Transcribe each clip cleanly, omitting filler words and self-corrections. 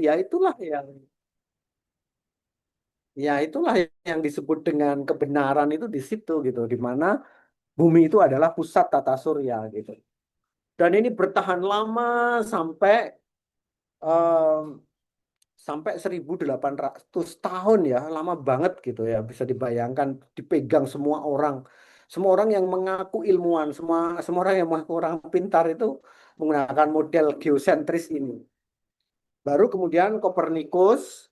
ya itulah yang disebut dengan kebenaran itu di situ gitu, di mana bumi itu adalah pusat tata surya gitu. Dan ini bertahan lama sampai em, sampai 1800 tahun ya, lama banget gitu ya, bisa dibayangkan dipegang semua orang yang mengaku ilmuwan, semua semua orang yang mengaku orang pintar itu menggunakan model geosentris ini. Baru kemudian Kopernikus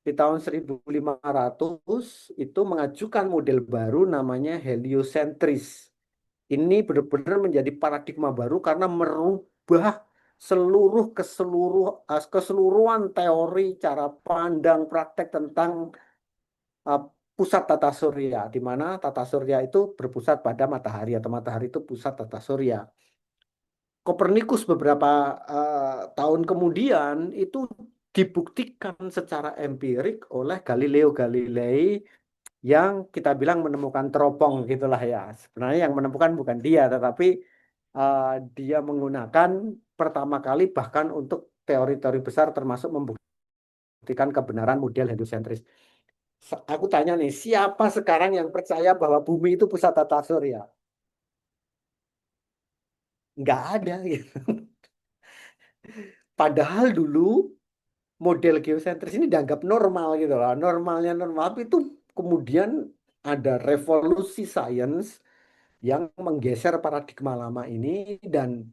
di tahun 1500 itu mengajukan model baru namanya heliosentris. Ini benar-benar menjadi paradigma baru karena merubah keseluruhan teori, cara pandang, praktek tentang uh, pusat tata surya, di mana tata surya itu berpusat pada matahari atau matahari itu pusat tata surya. Kopernikus beberapa tahun kemudian itu dibuktikan secara empirik oleh Galileo Galilei yang kita bilang menemukan teropong gitulah ya. Sebenarnya yang menemukan bukan dia, tetapi uh, dia menggunakan pertama kali bahkan untuk teori-teori besar termasuk membuktikan kebenaran model heliosentris. Aku tanya nih, siapa sekarang yang percaya bahwa bumi itu pusat tata surya? Nggak ada gitu. Padahal dulu model geosentris ini dianggap normal gitu loh. Normalnya normal, tapi itu kemudian ada revolusi sains yang menggeser paradigma lama ini dan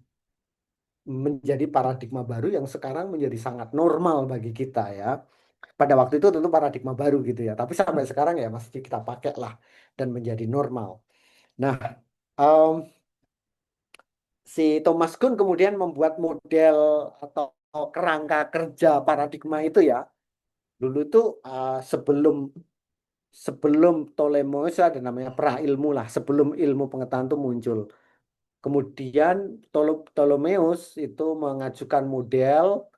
menjadi paradigma baru yang sekarang menjadi sangat normal bagi kita ya. Pada waktu itu tentu paradigma baru gitu ya, tapi sampai sekarang ya masih kita pakai lah dan menjadi normal. Nah, em, si Thomas Kuhn kemudian membuat model atau kerangka kerja paradigma itu ya. Dulu itu sebelum sebelum Ptolemeus ada namanya pra-ilmu lah, sebelum ilmu pengetahuan itu muncul. Kemudian Ptolemeus itu mengajukan model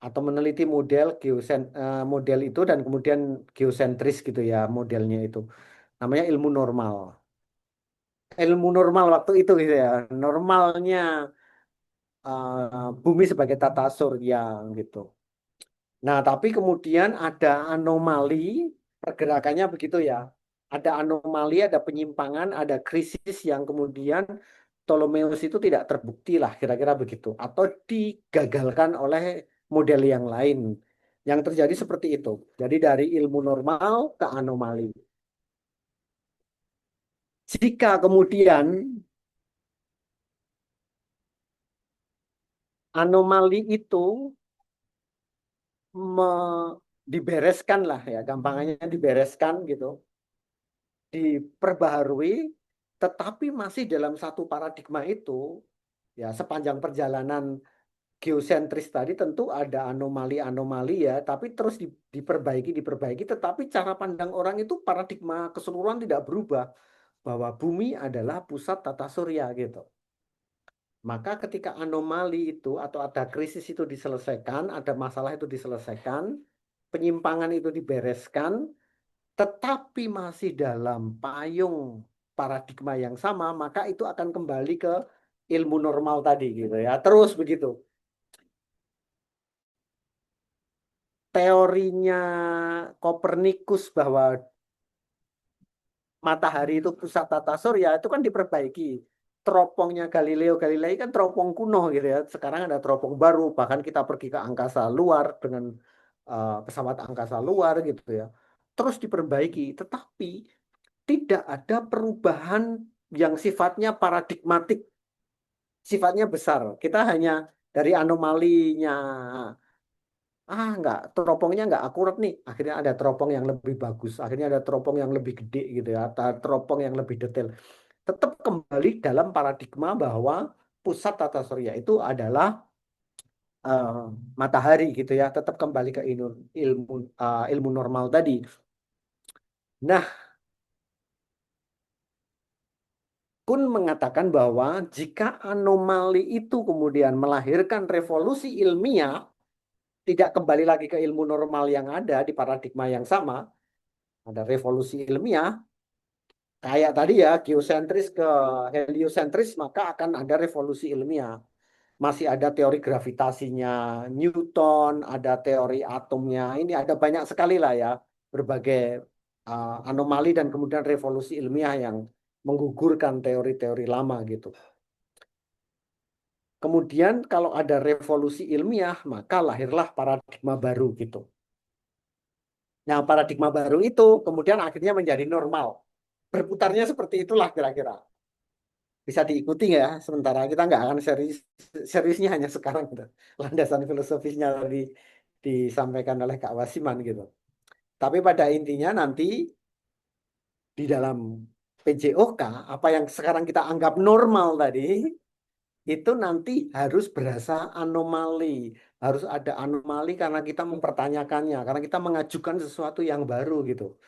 atau meneliti model itu dan kemudian geosentris gitu ya modelnya itu. Namanya ilmu normal. Ilmu normal waktu itu gitu ya. Normalnya bumi sebagai tata surya gitu. Nah, tapi kemudian ada anomali pergerakannya begitu ya. Ada anomali, ada penyimpangan, ada krisis yang kemudian Ptolemeus itu tidak terbukti lah, kira-kira begitu. Atau digagalkan oleh model yang lain. Yang terjadi seperti itu. Jadi dari ilmu normal ke anomali. Jika kemudian anomali itu dibereskan lah ya, gampangannya dibereskan gitu, diperbaharui, tetapi masih dalam satu paradigma itu, ya sepanjang perjalanan geosentris tadi tentu ada anomali-anomali ya, tapi terus diperbaiki, tetapi cara pandang orang itu paradigma keseluruhan tidak berubah, bahwa bumi adalah pusat tata surya gitu. Maka ketika anomali itu atau ada krisis itu diselesaikan, ada masalah itu diselesaikan, penyimpangan itu dibereskan, tetapi masih dalam payung paradigma yang sama, maka itu akan kembali ke ilmu normal tadi gitu ya. Terus begitu. Teorinya Kopernikus bahwa matahari itu pusat tata surya itu kan diperbaiki. Teropongnya Galileo Galilei kan teropong kuno gitu ya. Sekarang ada teropong baru, bahkan kita pergi ke angkasa luar dengan pesawat angkasa luar gitu ya. Terus diperbaiki, tetapi tidak ada perubahan yang sifatnya paradigmatik, sifatnya besar. Kita hanya dari anomalinya, nggak, teropongnya nggak akurat nih. Akhirnya ada teropong yang lebih bagus, akhirnya ada teropong yang lebih gede gitu ya, atau teropong yang lebih detail. Tetap kembali dalam paradigma bahwa pusat tata surya itu adalah eh, matahari gitu ya. Tetap kembali ke ilmu ilmu normal tadi. Nah, Kun mengatakan bahwa jika anomali itu kemudian melahirkan revolusi ilmiah, tidak kembali lagi ke ilmu normal yang ada di paradigma yang sama, ada revolusi ilmiah, kayak tadi ya, geosentris ke heliosentris, maka akan ada revolusi ilmiah. masih ada teori gravitasinya Newton, ada teori atomnya. Ini ada banyak sekali lah ya, berbagai anomali dan kemudian revolusi ilmiah yang menggugurkan teori-teori lama gitu. Kemudian kalau ada revolusi ilmiah, maka lahirlah paradigma baru gitu. Nah, paradigma baru itu kemudian akhirnya menjadi normal. Berputarnya seperti itulah kira-kira. Bisa diikuti nggak ya? Sementara kita nggak akan seriusnya hanya sekarang gitu. Landasan filosofisnya tadi disampaikan oleh Kak Wasiman gitu. Tapi pada intinya nanti di dalam PJOK, apa yang sekarang kita anggap normal tadi, itu nanti harus berasa anomali. Harus ada anomali karena kita mempertanyakannya, karena kita mengajukan sesuatu yang baru gitu.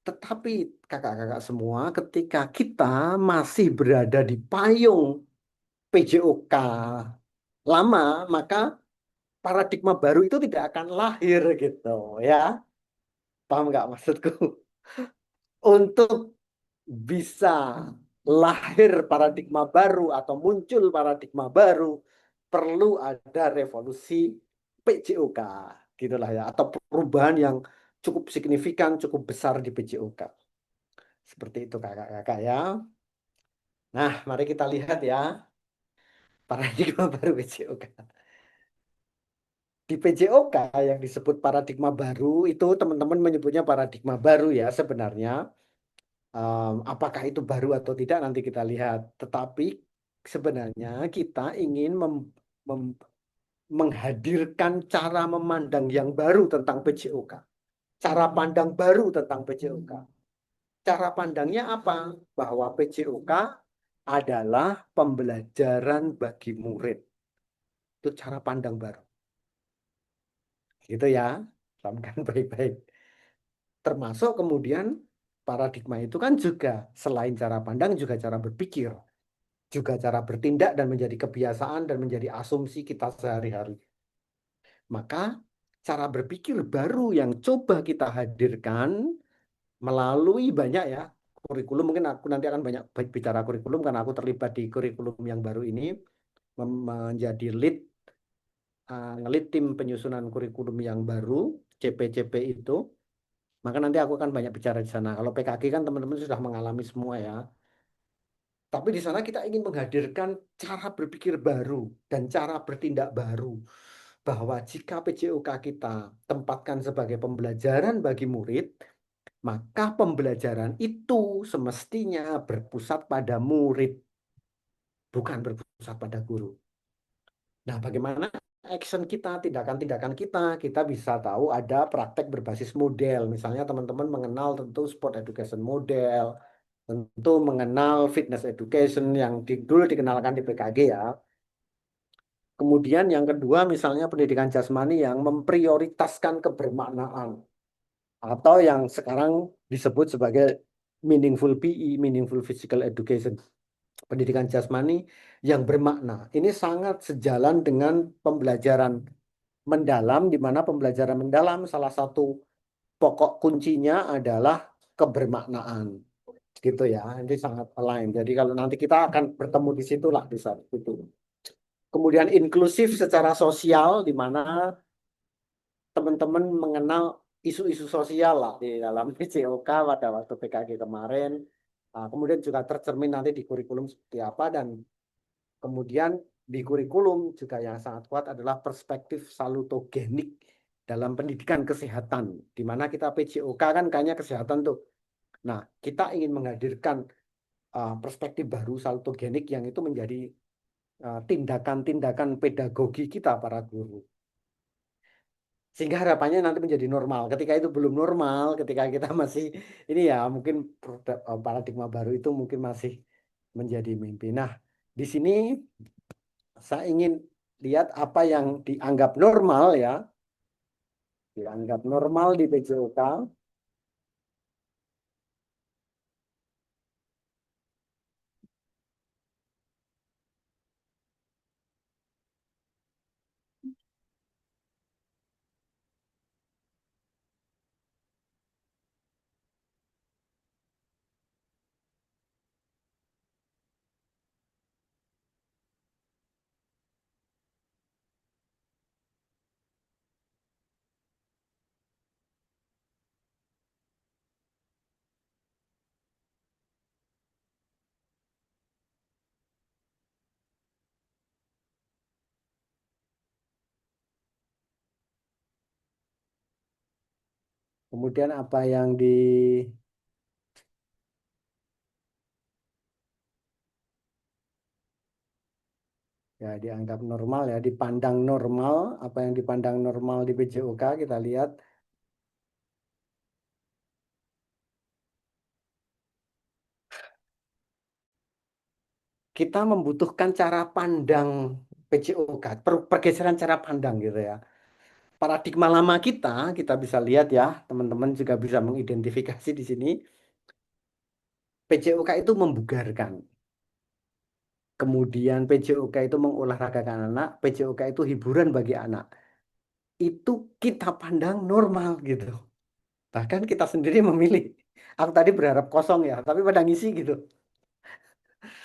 Tetapi kakak-kakak semua, ketika kita masih berada di payung PJOK lama, maka paradigma baru itu tidak akan lahir gitu ya. Paham nggak maksudku? Untuk bisa lahir paradigma baru atau muncul paradigma baru, perlu ada revolusi PJOK gitulah ya, atau perubahan yang cukup signifikan, cukup besar di PJOK. Seperti itu kakak-kakak ya. Nah, mari kita lihat ya paradigma baru PJOK. Di PJOK yang disebut paradigma baru itu teman-teman menyebutnya paradigma baru ya sebenarnya. Apakah itu baru atau tidak nanti kita lihat. Tetapi sebenarnya kita ingin mem- menghadirkan cara memandang yang baru tentang PJOK. Cara pandang baru tentang PJOK. Cara pandangnya apa? Bahwa PJOK adalah pembelajaran bagi murid. Itu cara pandang baru. Gitu ya. Camkan baik-baik. Termasuk kemudian paradigma itu kan juga selain cara pandang juga cara berpikir, juga cara bertindak dan menjadi kebiasaan dan menjadi asumsi kita sehari-hari. Maka cara berpikir baru yang coba kita hadirkan melalui banyak ya kurikulum. Mungkin aku nanti akan banyak bicara kurikulum karena aku terlibat di kurikulum yang baru ini menjadi lead ngelit tim penyusunan kurikulum yang baru CPCP itu. Maka nanti aku akan banyak bicara di sana. Kalau PKG kan teman-teman sudah mengalami semua ya. Tapi di sana kita ingin menghadirkan cara berpikir baru dan cara bertindak baru. Bahwa jika PJOK kita tempatkan sebagai pembelajaran bagi murid, maka pembelajaran itu semestinya berpusat pada murid, bukan berpusat pada guru. Nah, bagaimana action kita, tindakan-tindakan kita bisa tahu ada praktek berbasis model. Misalnya teman-teman mengenal tentu sport education model, tentu mengenal fitness education yang dulu dikenalkan di PKG ya. Kemudian yang kedua misalnya pendidikan jasmani yang memprioritaskan kebermaknaan atau yang sekarang disebut sebagai meaningful PE, meaningful physical education, pendidikan jasmani yang bermakna. Ini sangat sejalan dengan pembelajaran mendalam, di mana pembelajaran mendalam salah satu pokok kuncinya adalah kebermaknaan. Gitu ya, ini sangat align. Jadi kalau nanti kita akan bertemu di situ lah di saat itu. Kemudian inklusif secara sosial, di mana teman-teman mengenal isu-isu sosial lah di dalam PJOK pada waktu PKG kemarin. Kemudian juga tercermin nanti di kurikulum seperti apa dan kemudian di kurikulum juga yang sangat kuat adalah perspektif salutogenik dalam pendidikan kesehatan, di mana kita PJOK kan kayaknya kesehatan tuh. Nah, kita ingin menghadirkan perspektif baru salutogenik yang itu menjadi tindakan-tindakan pedagogi kita para guru. Sehingga harapannya nanti menjadi normal. Ketika itu belum normal, ketika kita masih ini ya mungkin paradigma baru itu mungkin masih menjadi mimpi. Nah, di sini saya ingin lihat apa yang dianggap normal ya, dianggap normal di PJOK. Kemudian apa yang ya dianggap normal ya, dipandang normal, apa yang dipandang normal di PJOK kita lihat kita membutuhkan cara pandang PJOK, pergeseran cara pandang gitu ya. Paradigma lama kita bisa lihat ya, teman-teman juga bisa mengidentifikasi di sini. PJOK itu membugarkan. Kemudian PJOK itu mengolahragakan anak, PJOK itu hiburan bagi anak. Itu kita pandang normal gitu. Bahkan kita sendiri memilih. Aku tadi berharap kosong ya, tapi pada ngisi gitu.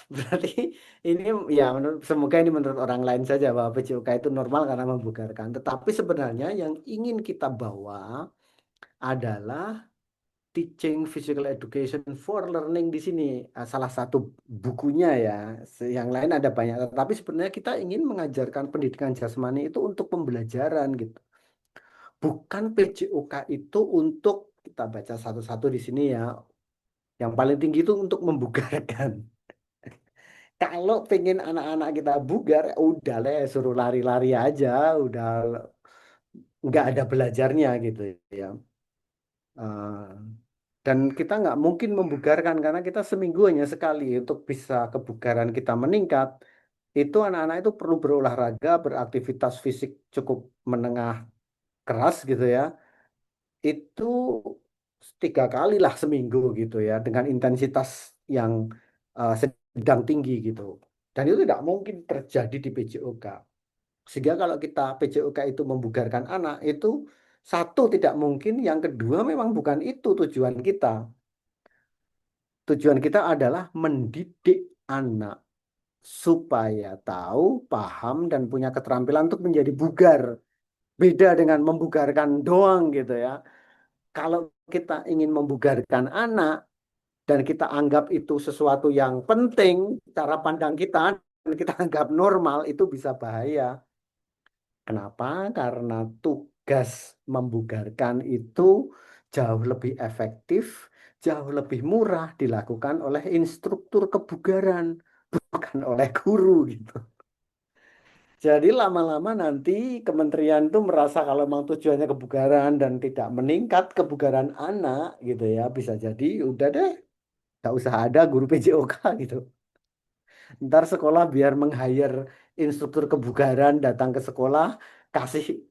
Berarti ini ya semoga ini menurut orang lain saja bahwa PJOK itu normal karena membugarkan. Tetapi sebenarnya yang ingin kita bawa adalah Teaching Physical Education for Learning di sini. Salah satu bukunya ya. Yang lain ada banyak. Tapi sebenarnya kita ingin mengajarkan pendidikan jasmani itu untuk pembelajaran gitu. Bukan PJOK itu untuk kita baca satu-satu di sini ya. Yang paling tinggi itu untuk membugarkan. Kalau pengen anak-anak kita bugar, udah lah suruh lari-lari aja, udah nggak ada belajarnya gitu ya. Eh, dan kita nggak mungkin membugarkan karena kita seminggu hanya sekali untuk bisa kebugaran kita meningkat. Itu anak-anak itu perlu berolahraga, beraktivitas fisik cukup menengah keras gitu ya. Itu 3 kali lah seminggu gitu ya, dengan intensitas yang sedang tinggi gitu. Dan itu tidak mungkin terjadi di PJOK. Sehingga kalau kita PJOK itu membugarkan anak, itu satu tidak mungkin, yang kedua memang bukan itu tujuan kita. Tujuan kita adalah mendidik anak supaya tahu, paham, dan punya keterampilan untuk menjadi bugar. Beda dengan membugarkan doang gitu ya. Kalau kita ingin membugarkan anak dan kita anggap itu sesuatu yang penting, cara pandang kita dan kita anggap normal, itu bisa bahaya. Kenapa? Karena tugas membugarkan itu jauh lebih efektif, jauh lebih murah dilakukan oleh instruktur kebugaran, bukan oleh guru gitu. Jadi lama-lama nanti kementerian tuh merasa kalau memang tujuannya kebugaran dan tidak meningkat kebugaran anak gitu ya, bisa jadi udah deh, nggak usah ada guru PJOK gitu. Ntar sekolah biar meng-hire instruktur kebugaran datang ke sekolah, kasih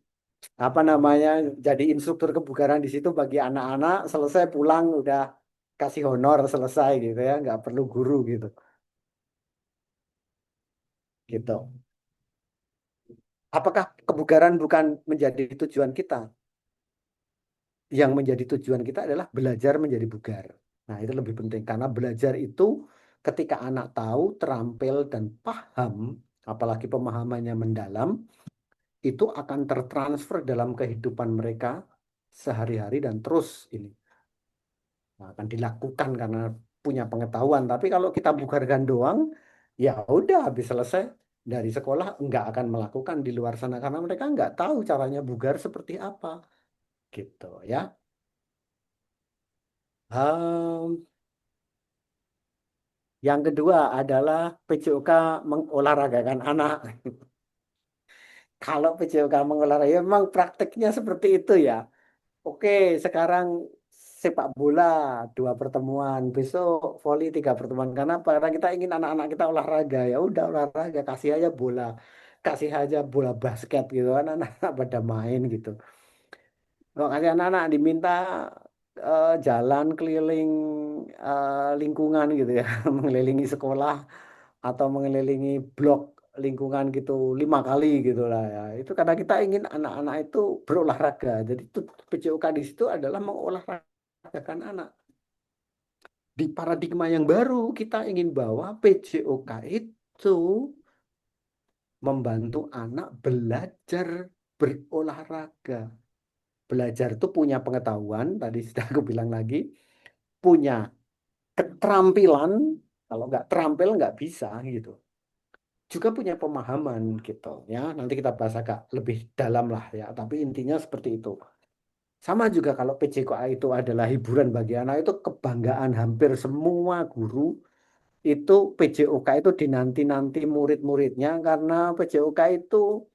apa namanya, jadi instruktur kebugaran di situ bagi anak-anak, selesai pulang udah kasih honor selesai gitu ya, nggak perlu guru gitu. Gitu. Apakah kebugaran bukan menjadi tujuan kita? Yang menjadi tujuan kita adalah belajar menjadi bugar. Nah, itu lebih penting karena belajar itu ketika anak tahu, terampil dan paham, apalagi pemahamannya mendalam, itu akan tertransfer dalam kehidupan mereka sehari-hari dan terus ini. Nah, akan dilakukan karena punya pengetahuan. Tapi kalau kita bugarkan doang, ya udah habis selesai dari sekolah nggak akan melakukan di luar sana karena mereka nggak tahu caranya bugar seperti apa, gitu ya. Ehm, yang kedua adalah PJOK mengolahragakan anak. Kalau PJOK mengolahraga, ya memang prakteknya seperti itu ya. Oke, sekarang sepak bola 2 pertemuan, besok voli 3 pertemuan. Kenapa? Karena kita ingin anak-anak kita olahraga. Ya udah olahraga, kasih aja bola, kasih aja bola basket gitu kan, anak-anak pada main gitu. Kalau kasih anak-anak diminta jalan keliling lingkungan gitu ya, mengelilingi sekolah atau mengelilingi blok lingkungan gitu 5 kali gitu lah ya. Itu karena kita ingin anak-anak itu berolahraga. Jadi itu PJOK di situ adalah mengolahragakan anak. Di paradigma yang baru kita ingin bawa PJOK itu membantu anak belajar berolahraga. Belajar itu punya pengetahuan, tadi sudah aku bilang lagi, punya keterampilan, kalau nggak terampil nggak bisa gitu. Juga punya pemahaman gitu ya. Nanti kita bahas agak lebih dalam lah ya, tapi intinya seperti itu. Sama juga kalau PJKA itu adalah hiburan bagi anak, itu kebanggaan hampir semua guru itu PJOK itu dinanti-nanti murid-muridnya karena PJOK itu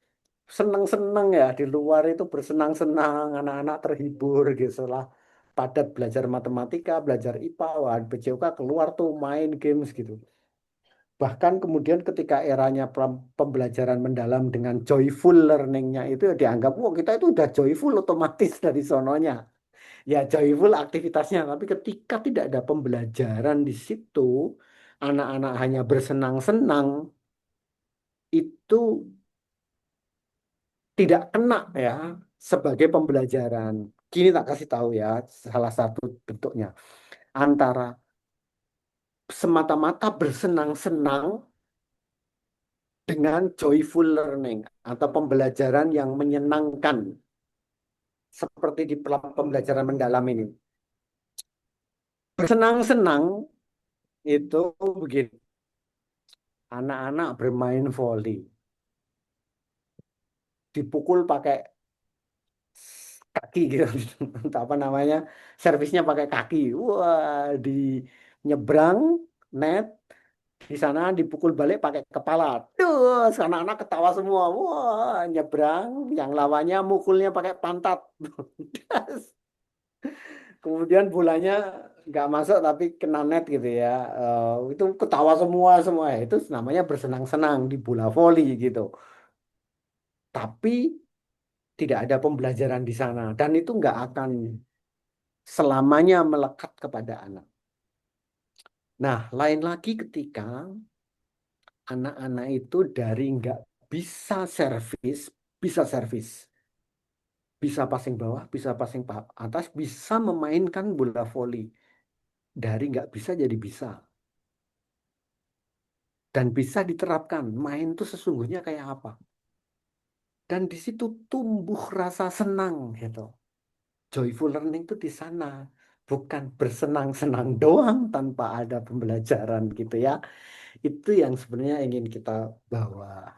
senang-senang ya di luar itu bersenang-senang, anak-anak terhibur gitu lah. Padat belajar matematika, belajar IPA, wah PJOK keluar tuh main games gitu. Bahkan kemudian ketika eranya pembelajaran mendalam dengan joyful learningnya itu ya dianggap, wah kita itu udah joyful otomatis dari sononya. Ya joyful aktivitasnya, tapi ketika tidak ada pembelajaran di situ, anak-anak hanya bersenang-senang, itu tidak kena ya sebagai pembelajaran. Kini tak kasih tahu ya, salah satu bentuknya antara semata-mata bersenang-senang dengan joyful learning atau pembelajaran yang menyenangkan seperti di pembelajaran mendalam ini. Bersenang-senang itu begini, anak-anak bermain volley, dipukul pakai kaki gitu, entah apa namanya, servisnya pakai kaki. Wah, di nyebrang net, di sana dipukul balik pakai kepala. Terus anak-anak ketawa semua. Wah, nyebrang, yang lawannya mukulnya pakai pantat. Kemudian bolanya nggak masuk tapi kena net gitu ya. Itu ketawa semua semua. Itu namanya bersenang-senang di bola voli gitu. Tapi tidak ada pembelajaran di sana dan itu nggak akan selamanya melekat kepada anak. Nah, lain lagi ketika anak-anak itu dari nggak bisa servis, bisa servis, bisa passing bawah, bisa passing atas, bisa memainkan bola voli. Dari nggak bisa jadi bisa. Dan bisa diterapkan. Main itu sesungguhnya kayak apa. Dan di situ tumbuh rasa senang gitu. Joyful learning itu di sana. Bukan bersenang-senang doang tanpa ada pembelajaran gitu ya. Itu yang sebenarnya ingin kita bawa.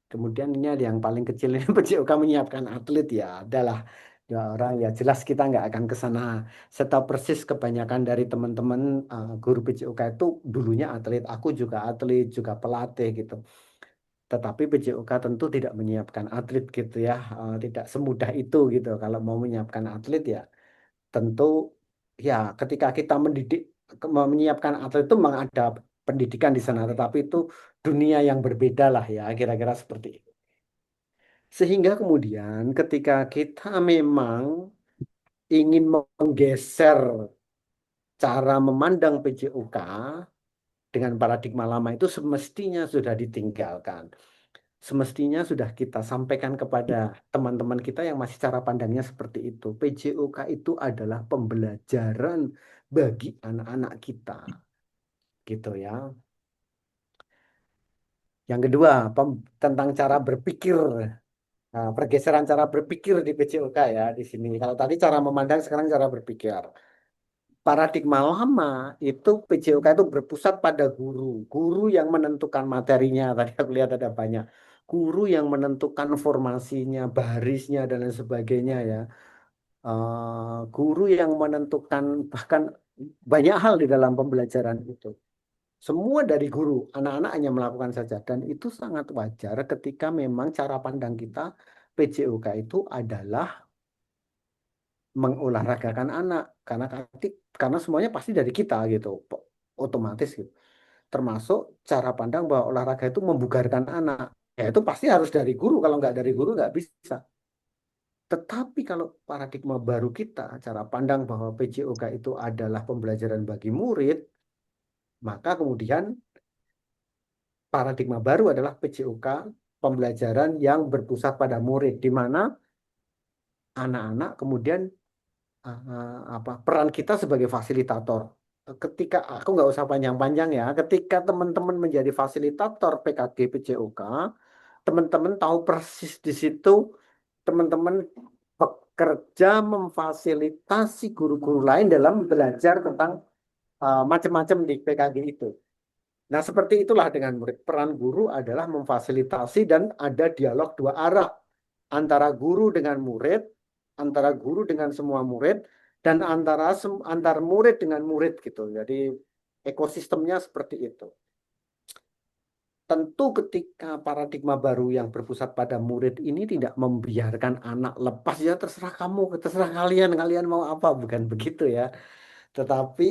Kemudian ini ada yang paling kecil ini PJOK menyiapkan atlet ya adalah dua orang ya jelas kita nggak akan ke sana. Saya tahu persis kebanyakan dari teman-teman guru PJOK itu dulunya atlet. Aku juga atlet, juga pelatih gitu. Tetapi PJOK tentu tidak menyiapkan atlet gitu ya. Tidak semudah itu gitu. Kalau mau menyiapkan atlet ya tentu ya ketika kita mendidik menyiapkan atlet itu memang ada pendidikan di sana. Tetapi itu dunia yang berbeda lah ya kira-kira seperti itu. Sehingga kemudian ketika kita memang ingin menggeser cara memandang PJOK dengan paradigma lama itu semestinya sudah ditinggalkan. Semestinya sudah kita sampaikan kepada teman-teman kita yang masih cara pandangnya seperti itu. PJOK itu adalah pembelajaran bagi anak-anak kita, gitu ya. Yang kedua, tentang cara berpikir. Nah, pergeseran cara berpikir di PJOK ya di sini. Kalau tadi cara memandang, sekarang cara berpikir. Paradigma lama itu PJOK itu berpusat pada guru. Guru yang menentukan materinya. Tadi aku lihat ada banyak. Guru yang menentukan formasinya, barisnya, dan lain sebagainya ya. Guru yang menentukan bahkan banyak hal di dalam pembelajaran itu. Semua dari guru, anak-anak hanya melakukan saja. Dan itu sangat wajar ketika memang cara pandang kita PJOK itu adalah mengolahragakan anak karena semuanya pasti dari kita gitu otomatis gitu termasuk cara pandang bahwa olahraga itu membugarkan anak ya itu pasti harus dari guru kalau nggak dari guru nggak bisa tetapi kalau paradigma baru kita cara pandang bahwa PJOK itu adalah pembelajaran bagi murid maka kemudian paradigma baru adalah PJOK pembelajaran yang berpusat pada murid di mana anak-anak kemudian apa peran kita sebagai fasilitator. Ketika aku nggak usah panjang-panjang ya, ketika teman-teman menjadi fasilitator PKG PJOK, teman-teman tahu persis di situ teman-teman bekerja memfasilitasi guru-guru lain dalam belajar tentang macam-macam di PKG itu. Nah, seperti itulah dengan murid. Peran guru adalah memfasilitasi dan ada dialog dua arah antara guru dengan murid antara guru dengan semua murid dan antar murid dengan murid gitu. Jadi ekosistemnya seperti itu. Tentu ketika paradigma baru yang berpusat pada murid ini tidak membiarkan anak lepas ya terserah kamu, terserah kalian, kalian mau apa, bukan begitu ya. Tetapi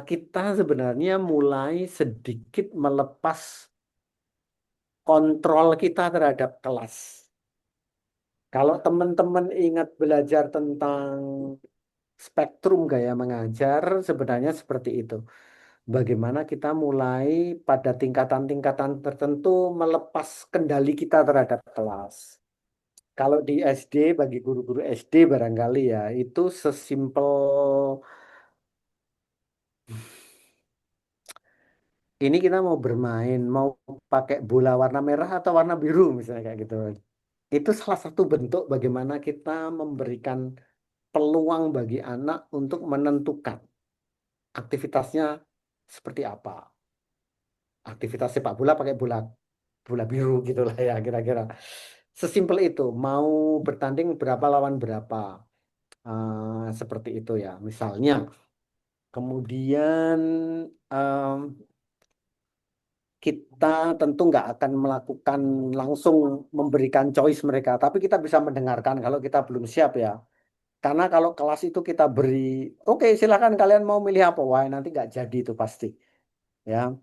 kita sebenarnya mulai sedikit melepas kontrol kita terhadap kelas. Kalau teman-teman ingat belajar tentang spektrum gaya mengajar, sebenarnya seperti itu. Bagaimana kita mulai pada tingkatan-tingkatan tertentu melepas kendali kita terhadap kelas. Kalau di SD, bagi guru-guru SD barangkali ya, itu sesimpel ini kita mau bermain, mau pakai bola warna merah atau warna biru misalnya kayak gitu. Itu salah satu bentuk bagaimana kita memberikan peluang bagi anak untuk menentukan aktivitasnya seperti apa. Aktivitas sepak bola pakai bola bola biru gitu lah ya kira-kira. Sesimpel itu. Mau bertanding berapa lawan berapa. Seperti itu ya. Misalnya. Kemudian em, kita tentu nggak akan melakukan langsung memberikan choice mereka, tapi kita bisa mendengarkan kalau kita belum siap ya. Karena kalau kelas itu kita beri, oke silakan kalian mau milih apa, wah nanti nggak jadi itu pasti, ya.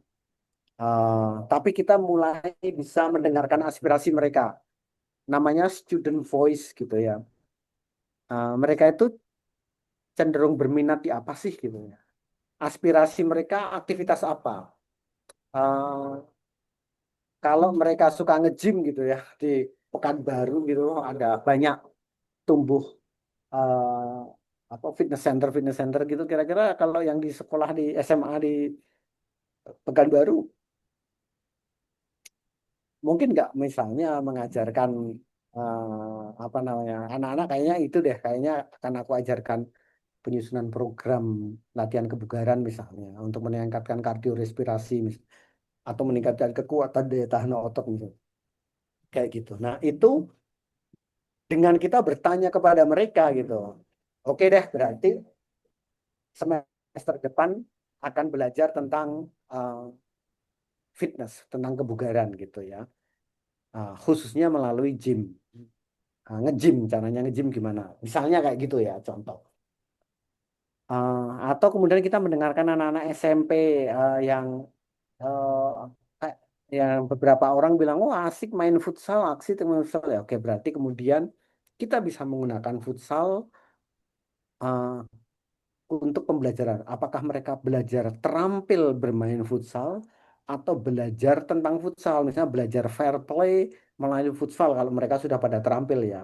Tapi kita mulai bisa mendengarkan aspirasi mereka, namanya student voice gitu ya. Mereka itu cenderung berminat di apa sih gitu ya. Aspirasi mereka aktivitas apa? Eh, Kalau mereka suka nge-gym gitu ya di Pekanbaru gitu ada banyak tumbuh eh, apa fitness center gitu kira-kira kalau yang di sekolah di SMA di Pekanbaru mungkin nggak misalnya mengajarkan apa namanya anak-anak kayaknya itu deh kayaknya akan aku ajarkan penyusunan program latihan kebugaran misalnya untuk meningkatkan kardiorespirasi atau meningkatkan kekuatan daya tahan otot misalnya kayak gitu. Nah itu dengan kita bertanya kepada mereka gitu. Oke deh, berarti semester depan akan belajar tentang fitness, tentang kebugaran gitu ya. Khususnya melalui gym. Nge-gym, caranya nge-gym gimana? Misalnya kayak gitu ya, contoh. Atau kemudian kita mendengarkan anak-anak SMP yang eh, kayak- yang beberapa orang bilang, oh asik main futsal, asik main futsal ya. Oke, berarti kemudian kita bisa menggunakan futsal eh, untuk pembelajaran. Apakah mereka belajar terampil bermain futsal atau belajar tentang futsal, misalnya belajar fair play melalui futsal kalau mereka sudah pada terampil ya.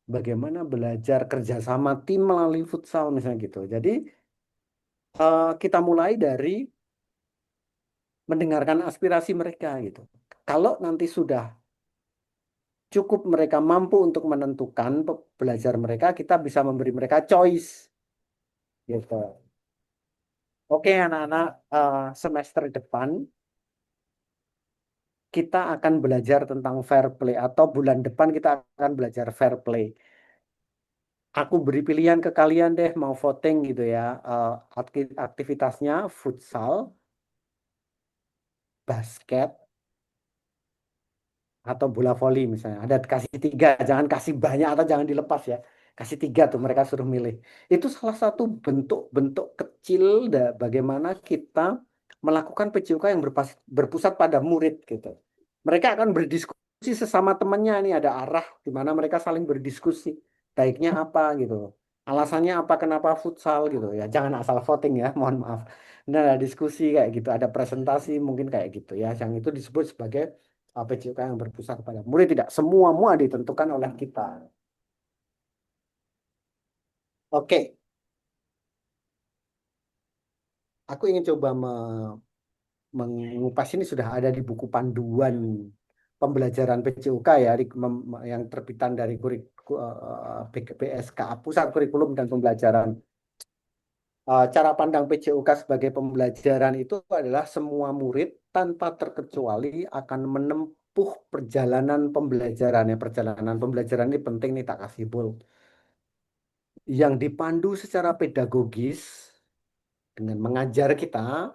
Bagaimana belajar kerjasama tim melalui futsal misalnya gitu. Jadi kita mulai dari mendengarkan aspirasi mereka gitu. Kalau nanti sudah cukup mereka mampu untuk menentukan belajar mereka, kita bisa memberi mereka choice gitu. Oke anak-anak semester depan kita akan belajar tentang fair play atau bulan depan kita akan belajar fair play. Aku beri pilihan ke kalian deh mau voting gitu ya. Aktivitasnya futsal, basket, atau bola voli misalnya. Ada kasih tiga, jangan kasih banyak atau jangan dilepas ya. Kasih tiga tuh mereka suruh milih. Itu salah satu bentuk-bentuk kecil bagaimana kita melakukan PJOK yang berpusat pada murid gitu. Mereka akan berdiskusi sesama temannya nih ada arah di mana mereka saling berdiskusi. Baiknya apa gitu. Alasannya apa kenapa futsal gitu ya. Jangan asal voting ya, mohon maaf. Nah, ada diskusi kayak gitu, ada presentasi mungkin kayak gitu ya. Yang itu disebut sebagai PJOK yang berpusat pada murid tidak semua ditentukan oleh kita. Oke, aku ingin coba mengupas ini sudah ada di buku panduan pembelajaran PJOK ya yang terbitan dari PSK Pusat Kurikulum dan Pembelajaran. Cara pandang PJOK sebagai pembelajaran itu adalah semua murid tanpa terkecuali akan menempuh perjalanan pembelajaran ya perjalanan pembelajaran ini penting nih tak kasih bol. yang dipandu secara pedagogis dengan mengajar kita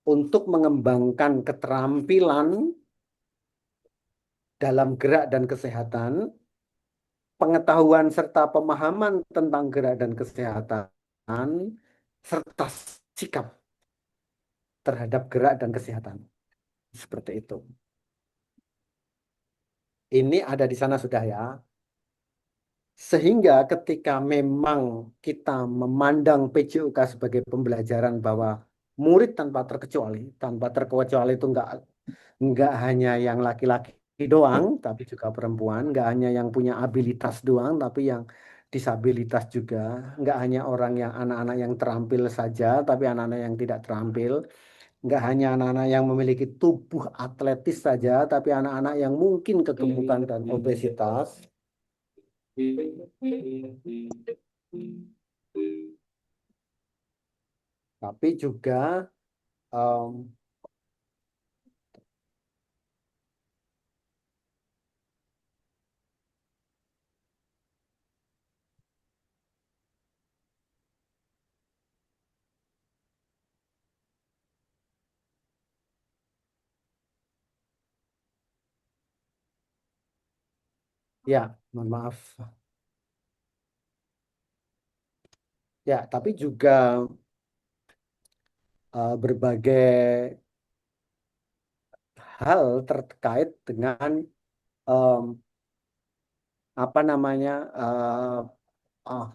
untuk mengembangkan keterampilan dalam gerak dan kesehatan, pengetahuan serta pemahaman tentang gerak dan kesehatan, serta sikap terhadap gerak dan kesehatan. Seperti itu. Ini ada di sana sudah ya. Sehingga ketika memang kita memandang PJOK sebagai pembelajaran bahwa murid tanpa terkecuali itu nggak hanya yang laki-laki doang, tapi juga perempuan, nggak hanya yang punya abilitas doang, tapi yang disabilitas juga, nggak hanya orang yang anak-anak yang terampil saja, tapi anak-anak yang tidak terampil, nggak hanya anak-anak yang memiliki tubuh atletis saja, tapi anak-anak yang mungkin kegemukan dan obesitas. Tapi juga em, ya, mohon maaf. Ya, tapi juga berbagai hal terkait dengan em, apa namanya ah,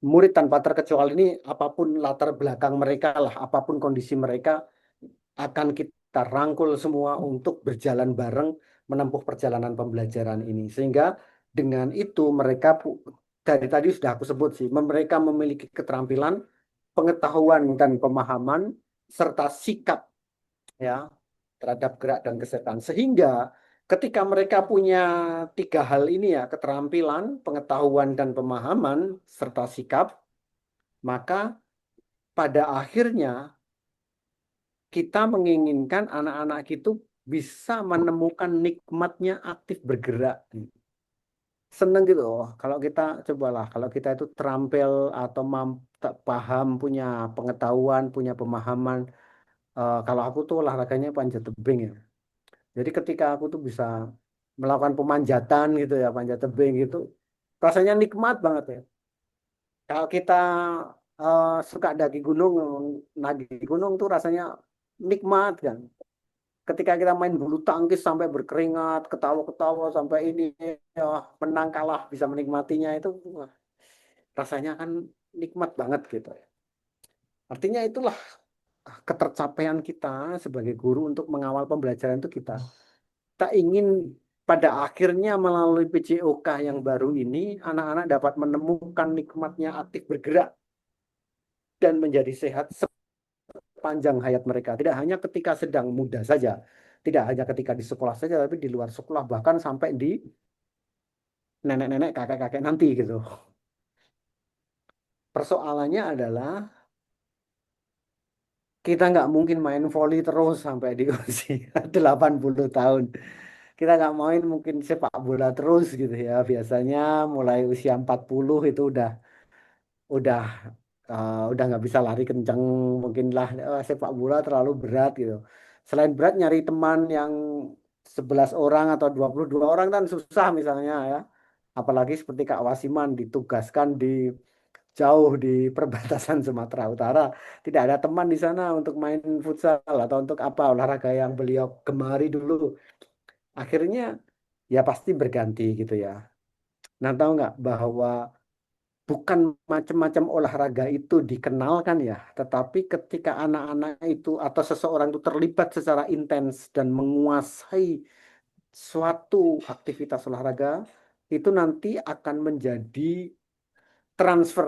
murid tanpa terkecuali ini apapun latar belakang mereka lah, apapun kondisi mereka akan kita rangkul semua untuk berjalan bareng menempuh perjalanan pembelajaran ini. Sehingga dengan itu mereka dari tadi sudah aku sebut sih, mereka memiliki keterampilan, pengetahuan dan pemahaman serta sikap ya terhadap gerak dan kesehatan. Sehingga ketika mereka punya tiga hal ini ya, keterampilan, pengetahuan dan pemahaman serta sikap, maka pada akhirnya kita menginginkan anak-anak itu bisa menemukan nikmatnya aktif bergerak. Seneng gitu. Oh, kalau kita cobalah, kalau kita itu terampil atau paham, punya pengetahuan, punya pemahaman. Kalau aku tuh olahraganya panjat tebing ya. Jadi ketika aku tuh bisa melakukan pemanjatan gitu ya, panjat tebing gitu, rasanya nikmat banget ya. Kalau kita suka daki gunung, nagi gunung tuh rasanya nikmat kan. Ketika kita main bulu tangkis sampai berkeringat, ketawa-ketawa sampai ini ya, menang kalah bisa menikmatinya itu wah, rasanya kan nikmat banget gitu ya. Artinya itulah ketercapaian kita sebagai guru untuk mengawal pembelajaran itu kita ingin pada akhirnya melalui PJOK yang baru ini anak-anak dapat menemukan nikmatnya aktif bergerak dan menjadi sehat sepanjang hayat mereka. Tidak hanya ketika sedang muda saja, tidak hanya ketika di sekolah saja, tapi di luar sekolah bahkan sampai di nenek-nenek, kakek-kakek nanti gitu. Persoalannya adalah kita nggak mungkin main volley terus sampai di usia 80 tahun. Kita nggak main mungkin sepak bola terus gitu ya. Biasanya mulai usia 40 itu udah udah nggak bisa lari kencang, mungkinlah sepak bola terlalu berat gitu. Selain berat nyari teman yang 11 orang atau 22 orang kan susah misalnya ya. Apalagi seperti Kak Wasiman ditugaskan di jauh di perbatasan Sumatera Utara, tidak ada teman di sana untuk main futsal atau untuk apa olahraga yang beliau gemari dulu. Akhirnya ya pasti berganti gitu ya. Nah, tahu nggak bahwa bukan macam-macam olahraga itu dikenalkan ya, tetapi ketika anak-anak itu atau seseorang itu terlibat secara intens dan menguasai suatu aktivitas olahraga, itu nanti akan menjadi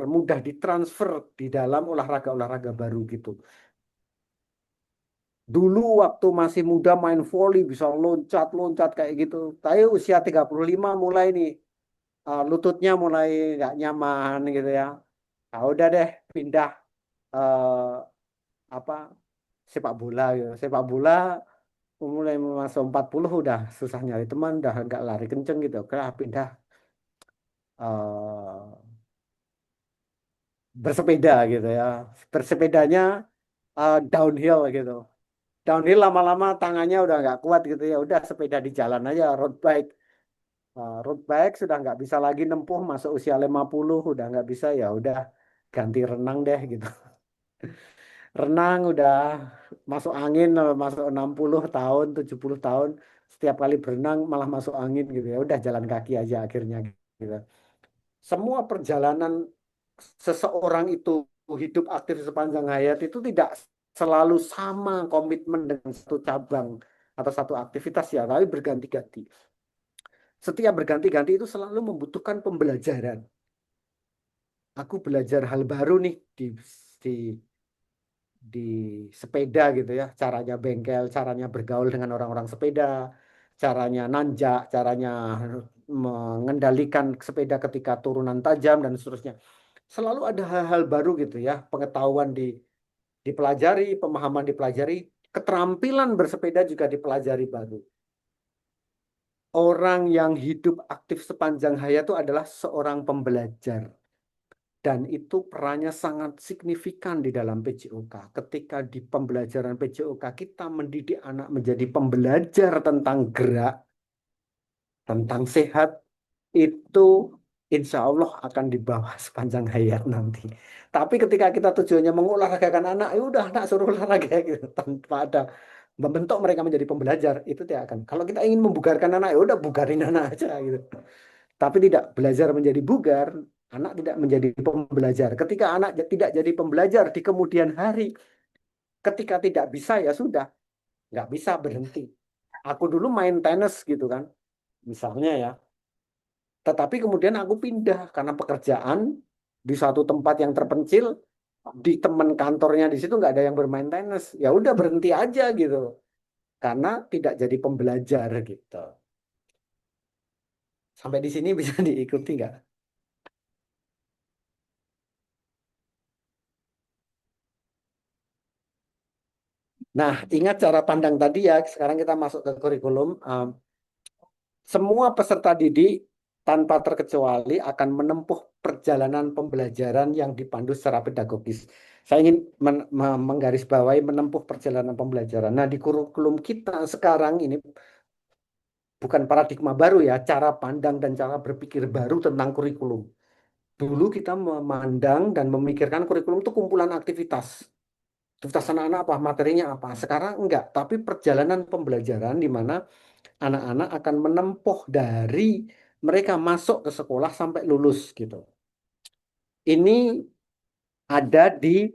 mudah ditransfer di dalam olahraga-olahraga baru gitu. Dulu waktu masih muda main volley bisa loncat-loncat kayak gitu. Tapi usia 35 mulai nih, lututnya mulai nggak nyaman gitu ya. Nah, udah deh pindah eh, apa sepak bola gitu. Sepak bola mulai masuk 40 udah susah nyari teman, udah nggak lari kenceng gitu. Oke lah, pindah eh, bersepeda gitu ya. Bersepedanya downhill gitu. Downhill lama-lama tangannya udah nggak kuat gitu ya. Udah sepeda di jalan aja, road bike. Road bike sudah nggak bisa lagi nempuh masuk usia 50 udah nggak bisa ya udah ganti renang deh gitu. Renang udah masuk angin masuk 60 tahun, 70 tahun setiap kali berenang malah masuk angin gitu ya. Udah jalan kaki aja akhirnya gitu. Semua perjalanan seseorang itu hidup aktif sepanjang hayat itu tidak selalu sama komitmen dengan satu cabang atau satu aktivitas ya, tapi berganti-ganti. Setiap berganti-ganti itu selalu membutuhkan pembelajaran. Aku belajar hal baru nih di di sepeda gitu ya, caranya bengkel, caranya bergaul dengan orang-orang sepeda, caranya nanjak, caranya mengendalikan sepeda ketika turunan tajam dan seterusnya. Selalu ada hal-hal baru gitu ya, pengetahuan dipelajari, pemahaman dipelajari, keterampilan bersepeda juga dipelajari baru. Orang yang hidup aktif sepanjang hayat itu adalah seorang pembelajar. Dan itu perannya sangat signifikan di dalam PJOK. Ketika di pembelajaran PJOK kita mendidik anak menjadi pembelajar tentang gerak, tentang sehat, itu insya Allah akan dibawa sepanjang hayat nanti. Tapi ketika kita tujuannya mengolahragakan anak, ya udah anak suruh olahraga gitu, tanpa ada membentuk mereka menjadi pembelajar, itu tidak akan. Kalau kita ingin membugarkan anak, ya udah bugarin anak aja gitu. Tapi tidak belajar menjadi bugar, anak tidak menjadi pembelajar. Ketika anak tidak jadi pembelajar di kemudian hari, ketika tidak bisa ya sudah, nggak bisa berhenti. Aku dulu main tenis gitu kan, misalnya ya. Tetapi kemudian aku pindah karena pekerjaan di suatu tempat yang terpencil, di teman kantornya di situ nggak ada yang bermain tenis. Ya udah berhenti aja gitu, karena tidak jadi pembelajar gitu. Sampai di sini bisa diikuti nggak? Nah, ingat cara pandang tadi ya. Sekarang kita masuk ke kurikulum. Semua peserta didik tanpa terkecuali akan menempuh perjalanan pembelajaran yang dipandu secara pedagogis. Saya ingin menggarisbawahi menempuh perjalanan pembelajaran. Nah, di kurikulum kita sekarang ini bukan paradigma baru ya, cara pandang dan cara berpikir baru tentang kurikulum. Dulu kita memandang dan memikirkan kurikulum itu kumpulan aktivitas. Aktivitas anak-anak apa, materinya apa. Sekarang enggak, tapi perjalanan pembelajaran di mana anak-anak akan menempuh dari mereka masuk ke sekolah sampai lulus gitu. Ini ada di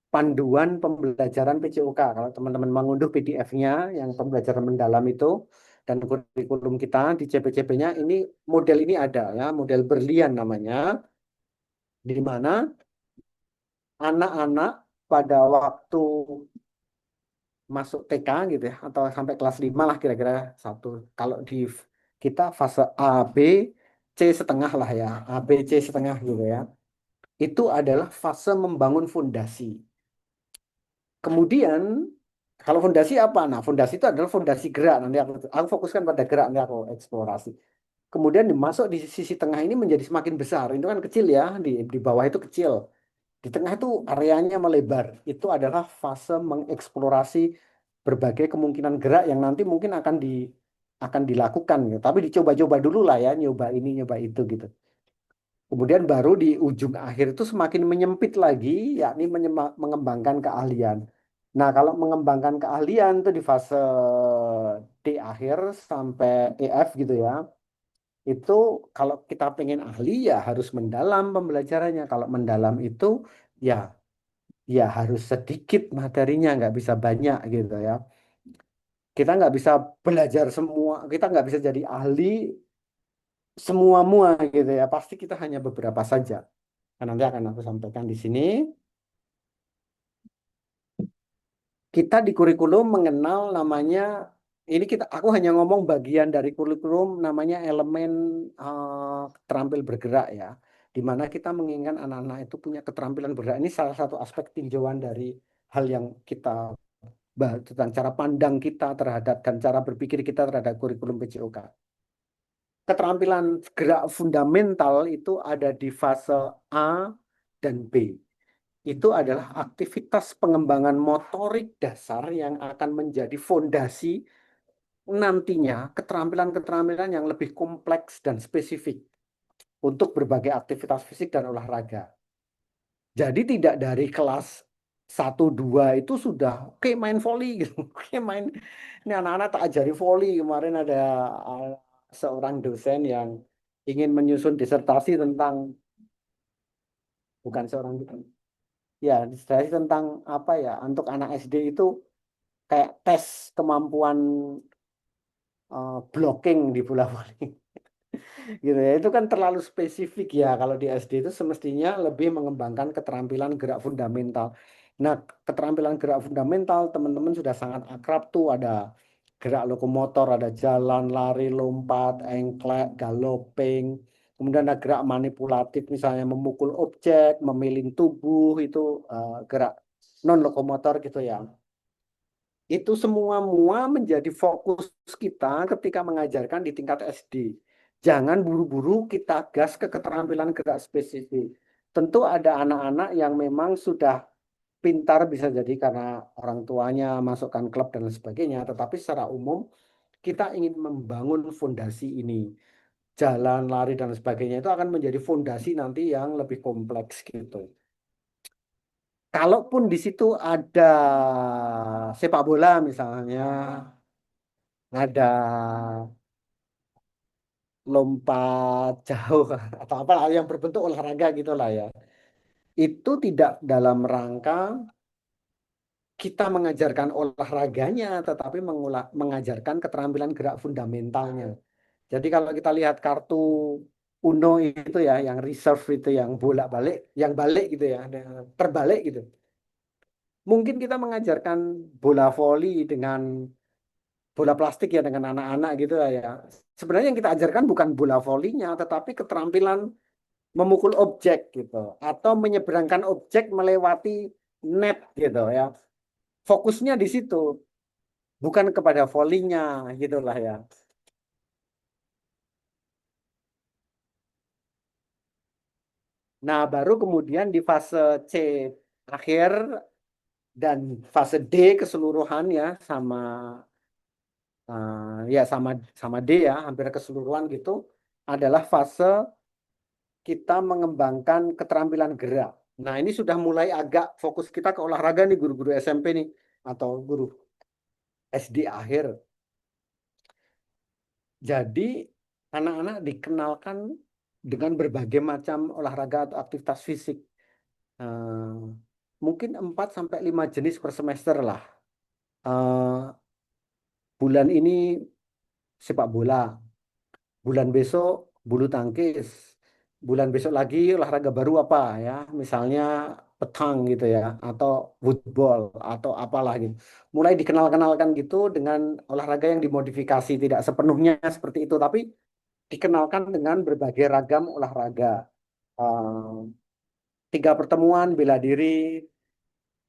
panduan pembelajaran PJOK. Kalau teman-teman mengunduh PDF-nya yang pembelajaran mendalam itu dan kurikulum kita di CPCP-nya ini model ini ada ya, model berlian namanya, di mana anak-anak pada waktu masuk TK gitu ya atau sampai kelas 5 lah kira-kira satu. Kalau di kita fase A, B, C setengah lah ya. A, B, C setengah gitu ya. Itu adalah fase membangun fondasi. Kemudian kalau fondasi apa? Nah, fondasi itu adalah fondasi gerak. Nanti aku fokuskan pada gerak, nanti aku eksplorasi. Kemudian dimasuk di sisi tengah ini menjadi semakin besar. Itu kan kecil ya, di bawah itu kecil. Di tengah itu areanya melebar. Itu adalah fase mengeksplorasi berbagai kemungkinan gerak yang nanti mungkin akan dilakukan gitu. Tapi dicoba-coba dulu lah ya, nyoba ini, nyoba itu gitu. Kemudian baru di ujung akhir itu semakin menyempit lagi, yakni mengembangkan keahlian. Nah, kalau mengembangkan keahlian itu di fase D akhir sampai EF gitu ya. Itu kalau kita pengen ahli ya harus mendalam pembelajarannya. Kalau mendalam itu ya ya harus sedikit materinya, nggak bisa banyak gitu ya. Kita nggak bisa belajar semua, kita nggak bisa jadi ahli semua-mua gitu ya. Pasti kita hanya beberapa saja. Nah, nanti akan aku sampaikan di sini. Kita di kurikulum mengenal namanya, ini aku hanya ngomong bagian dari kurikulum namanya elemen terampil bergerak ya. Di mana kita menginginkan anak-anak itu punya keterampilan bergerak. Ini salah satu aspek tinjauan dari hal yang kita bahas tentang cara pandang kita terhadap dan cara berpikir kita terhadap kurikulum PJOK. keterampilan gerak fundamental itu ada di fase A dan B. Itu adalah aktivitas pengembangan motorik dasar yang akan menjadi fondasi nantinya keterampilan-keterampilan yang lebih kompleks dan spesifik untuk berbagai aktivitas fisik dan olahraga. Jadi tidak dari kelas 1 2 itu sudah oke main volley gitu. Oke main ini anak-anak tak ajari volley. Kemarin ada uh, seorang dosen yang ingin menyusun disertasi tentang bukan seorang ya disertasi tentang apa ya untuk anak SD itu kayak tes kemampuan blocking di bola voli. Gitu ya. Itu kan terlalu spesifik ya. Kalau di SD itu semestinya lebih mengembangkan keterampilan gerak fundamental. Nah, keterampilan gerak fundamental teman-teman sudah sangat akrab tuh ada gerak lokomotor, ada jalan, lari, lompat, engklek, galloping. Kemudian ada gerak manipulatif misalnya memukul objek, memiling tubuh itu gerak non lokomotor gitu ya. Itu semua mua menjadi fokus kita ketika mengajarkan di tingkat SD. Jangan buru-buru kita gas ke keterampilan gerak spesifik. Tentu ada anak-anak yang memang sudah pintar bisa jadi karena orang tuanya masukkan klub dan lain sebagainya. Tetapi secara umum kita ingin membangun fondasi ini. Jalan, lari, dan sebagainya itu akan menjadi fondasi nanti yang lebih kompleks gitu. Kalaupun di situ ada sepak bola misalnya, ada lompat jauh atau apa yang berbentuk olahraga gitulah ya. Itu tidak dalam rangka kita mengajarkan olahraganya, tetapi mengajarkan keterampilan gerak fundamentalnya. Jadi kalau kita lihat kartu Uno itu ya, yang reserve itu yang bolak-balik, yang balik gitu ya, terbalik gitu. Mungkin kita mengajarkan bola voli dengan bola plastik ya dengan anak-anak gitu lah ya. Sebenarnya yang kita ajarkan bukan bola volinya, tetapi keterampilan memukul objek gitu atau menyeberangkan objek melewati net gitu ya. Fokusnya di situ, bukan kepada volleynya gitulah ya. Nah, baru kemudian di fase C akhir dan fase D keseluruhan ya sama ya sama sama D ya hampir keseluruhan gitu adalah fase kita mengembangkan keterampilan gerak. Nah, ini sudah mulai agak fokus kita ke olahraga nih guru-guru SMP nih atau guru SD akhir. Jadi anak-anak dikenalkan dengan berbagai macam olahraga atau aktivitas fisik. Eh, mungkin 4 sampai 5 jenis per semester lah. Eh, bulan ini sepak bola, bulan besok bulu tangkis, bulan besok lagi olahraga baru apa ya, misalnya petang gitu ya, atau woodball atau apalah gitu. Mulai dikenal-kenalkan gitu dengan olahraga yang dimodifikasi, tidak sepenuhnya seperti itu, tapi dikenalkan dengan berbagai ragam olahraga. Eh, 3 pertemuan bela diri,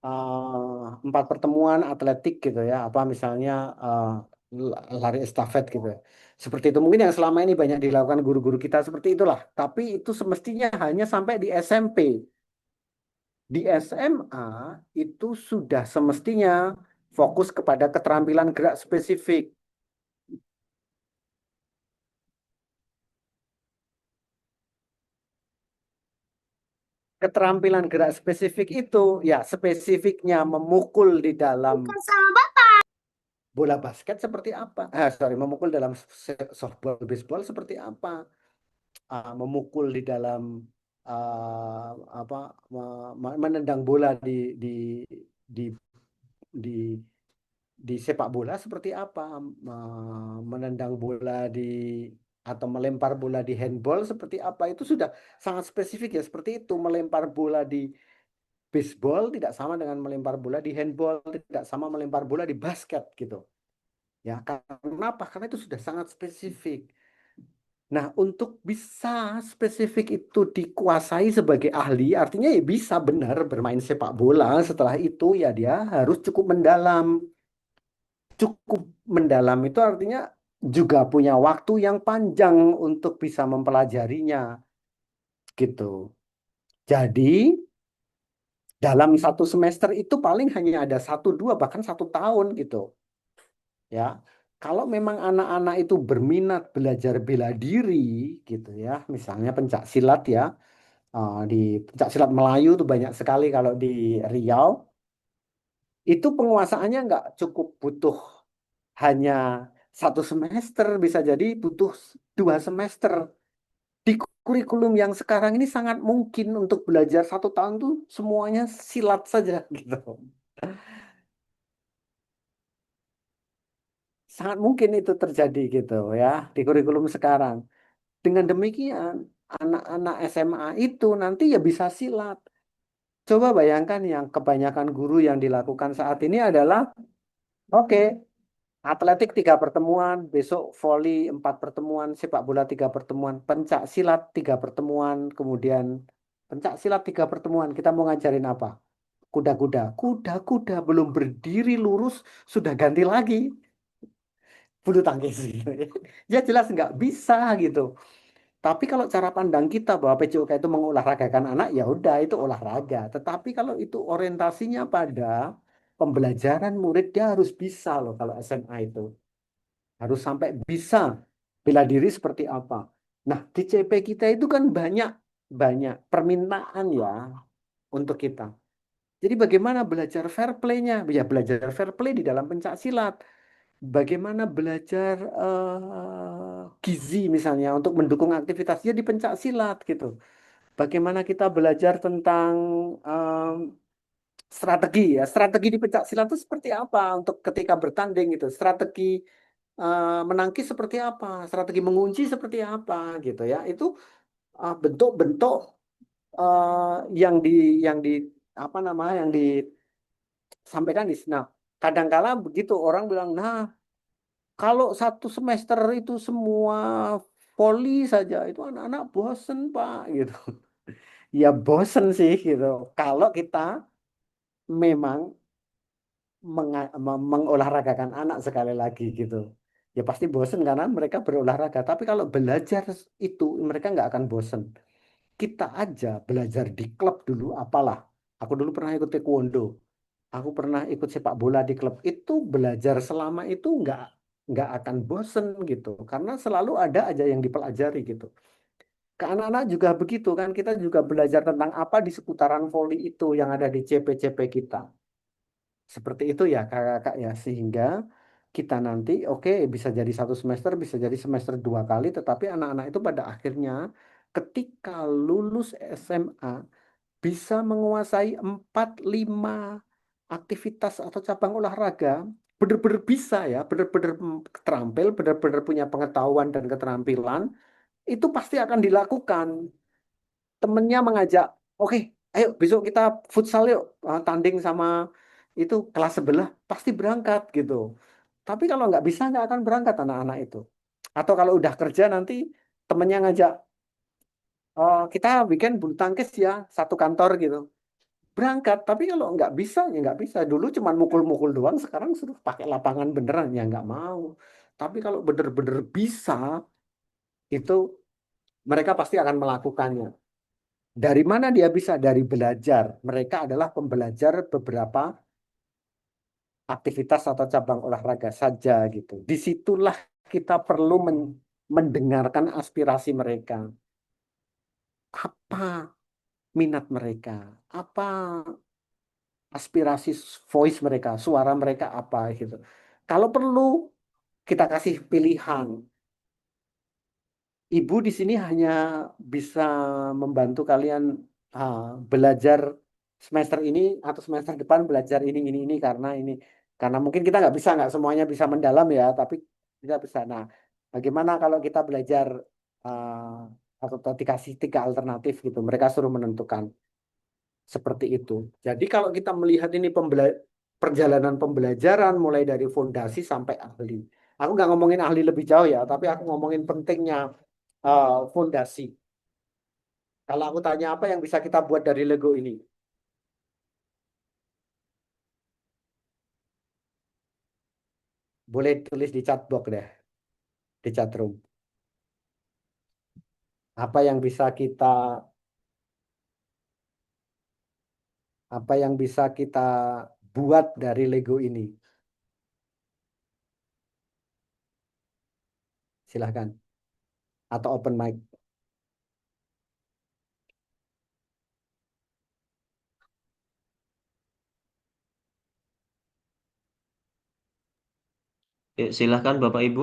4 pertemuan atletik gitu ya, apa misalnya lari estafet gitu ya. Seperti itu mungkin yang selama ini banyak dilakukan guru-guru kita seperti itulah. Tapi itu semestinya hanya sampai di SMP. Di SMA itu sudah semestinya fokus kepada keterampilan gerak spesifik. Keterampilan gerak spesifik itu ya spesifiknya memukul di dalam bola basket seperti apa? Sorry, memukul dalam softball, baseball seperti apa? Memukul di dalam apa menendang bola di di di di sepak bola seperti apa? Menendang bola di atau melempar bola di handball seperti apa? Itu sudah sangat spesifik ya seperti itu. Melempar bola di baseball tidak sama dengan melempar bola di handball, tidak sama melempar bola di basket gitu. Ya, karena apa? Karena itu sudah sangat spesifik. Nah, untuk bisa spesifik itu dikuasai sebagai ahli, artinya ya bisa benar bermain sepak bola. Setelah itu ya dia harus cukup mendalam. Cukup mendalam itu artinya juga punya waktu yang panjang untuk bisa mempelajarinya gitu. Jadi dalam satu semester itu paling hanya ada satu dua bahkan satu tahun gitu ya. Kalau memang anak-anak itu berminat belajar bela diri gitu ya, misalnya pencak silat ya, di pencak silat Melayu itu banyak sekali kalau di Riau, itu penguasaannya nggak cukup butuh hanya satu semester, bisa jadi butuh 2 semester. Di kurikulum yang sekarang ini sangat mungkin untuk belajar 1 tahun tuh semuanya silat saja gitu. Sangat mungkin itu terjadi gitu ya di kurikulum sekarang. Dengan demikian, anak-anak SMA itu nanti ya bisa silat. Coba bayangkan yang kebanyakan guru yang dilakukan saat ini adalah, oke, atletik 3 pertemuan, besok voli 4 pertemuan, sepak bola 3 pertemuan, pencak silat 3 pertemuan, kemudian pencak silat 3 pertemuan. Kita mau ngajarin apa? Kuda-kuda. Kuda-kuda belum berdiri lurus, sudah ganti lagi bulu tangkis gitu. Ya jelas nggak bisa gitu. Tapi kalau cara pandang kita bahwa PJOK itu mengolahragakan anak, ya udah itu olahraga. Tetapi kalau itu orientasinya pada pembelajaran murid, dia harus bisa loh kalau SMA itu. Harus sampai bisa bela diri seperti apa. Nah, di CP kita itu kan banyak banyak permintaan ya untuk kita. Jadi bagaimana belajar fair play-nya? Ya belajar fair play di dalam pencak silat. Bagaimana belajar gizi misalnya untuk mendukung aktivitasnya di pencak silat gitu. Bagaimana kita belajar tentang em, strategi ya. Strategi di pencak silat itu seperti apa untuk ketika bertanding gitu. Strategi menangkis seperti apa, strategi mengunci seperti apa gitu ya. Itu bentuk-bentuk yang di apa namanya yang disampaikan di sini. Nah, kadangkala begitu orang bilang, nah kalau satu semester itu semua poli saja itu anak-anak bosen Pak gitu. Ya bosen sih gitu. Kalau kita memang mengolahragakan anak sekali lagi gitu. Ya pasti bosen karena mereka berolahraga. Tapi kalau belajar itu mereka nggak akan bosen. Kita aja belajar di klub dulu apalah. Aku dulu pernah ikut taekwondo. Aku pernah ikut sepak bola di klub. Itu belajar selama itu nggak akan bosen gitu. Karena selalu ada aja yang dipelajari gitu. Ke anak-anak juga begitu kan. Kita juga belajar tentang apa di seputaran voli itu yang ada di CP-CP kita. Seperti itu ya kakak-kakak ya, sehingga kita nanti oke bisa jadi satu semester, bisa jadi semester 2 kali, tetapi anak-anak itu pada akhirnya ketika lulus SMA bisa menguasai 4-5 aktivitas atau cabang olahraga, benar-benar bisa ya, benar-benar terampil, benar-benar punya pengetahuan dan keterampilan, itu pasti akan dilakukan. Temennya mengajak, oke, ayo besok kita futsal yuk, tanding sama itu kelas sebelah, pasti berangkat gitu. Tapi kalau nggak bisa, nggak akan berangkat anak-anak itu. Atau kalau udah kerja nanti temennya ngajak, oh, kita weekend bulu tangkis ya, satu kantor gitu. Berangkat, tapi kalau nggak bisa, ya nggak bisa. Dulu cuma mukul-mukul doang, sekarang suruh pakai lapangan beneran, ya nggak mau. Tapi kalau bener-bener bisa, itu mereka pasti akan melakukannya. Dari mana dia bisa? Dari belajar. Mereka adalah pembelajar beberapa aktivitas atau cabang olahraga saja gitu. Disitulah kita perlu mendengarkan aspirasi mereka. Apa minat mereka? Apa aspirasi voice mereka? Suara mereka apa gitu. Kalau perlu kita kasih pilihan. Ibu di sini hanya bisa membantu kalian ah, belajar semester ini atau semester depan belajar ini karena ini karena mungkin kita nggak semuanya bisa mendalam ya, tapi kita bisa. Nah, bagaimana kalau kita belajar atau dikasih 3 alternatif gitu, mereka suruh menentukan seperti itu. Jadi kalau kita melihat ini perjalanan pembelajaran mulai dari fondasi sampai ahli. Aku nggak ngomongin ahli lebih jauh ya, tapi aku ngomongin pentingnya fondasi. Kalau aku tanya apa yang bisa kita buat dari Lego ini? Boleh tulis di chat box deh. di chatroom. Apa yang bisa kita apa yang bisa kita buat dari Lego ini? Silahkan. Atau open mic. Ya, silahkan Bapak Ibu.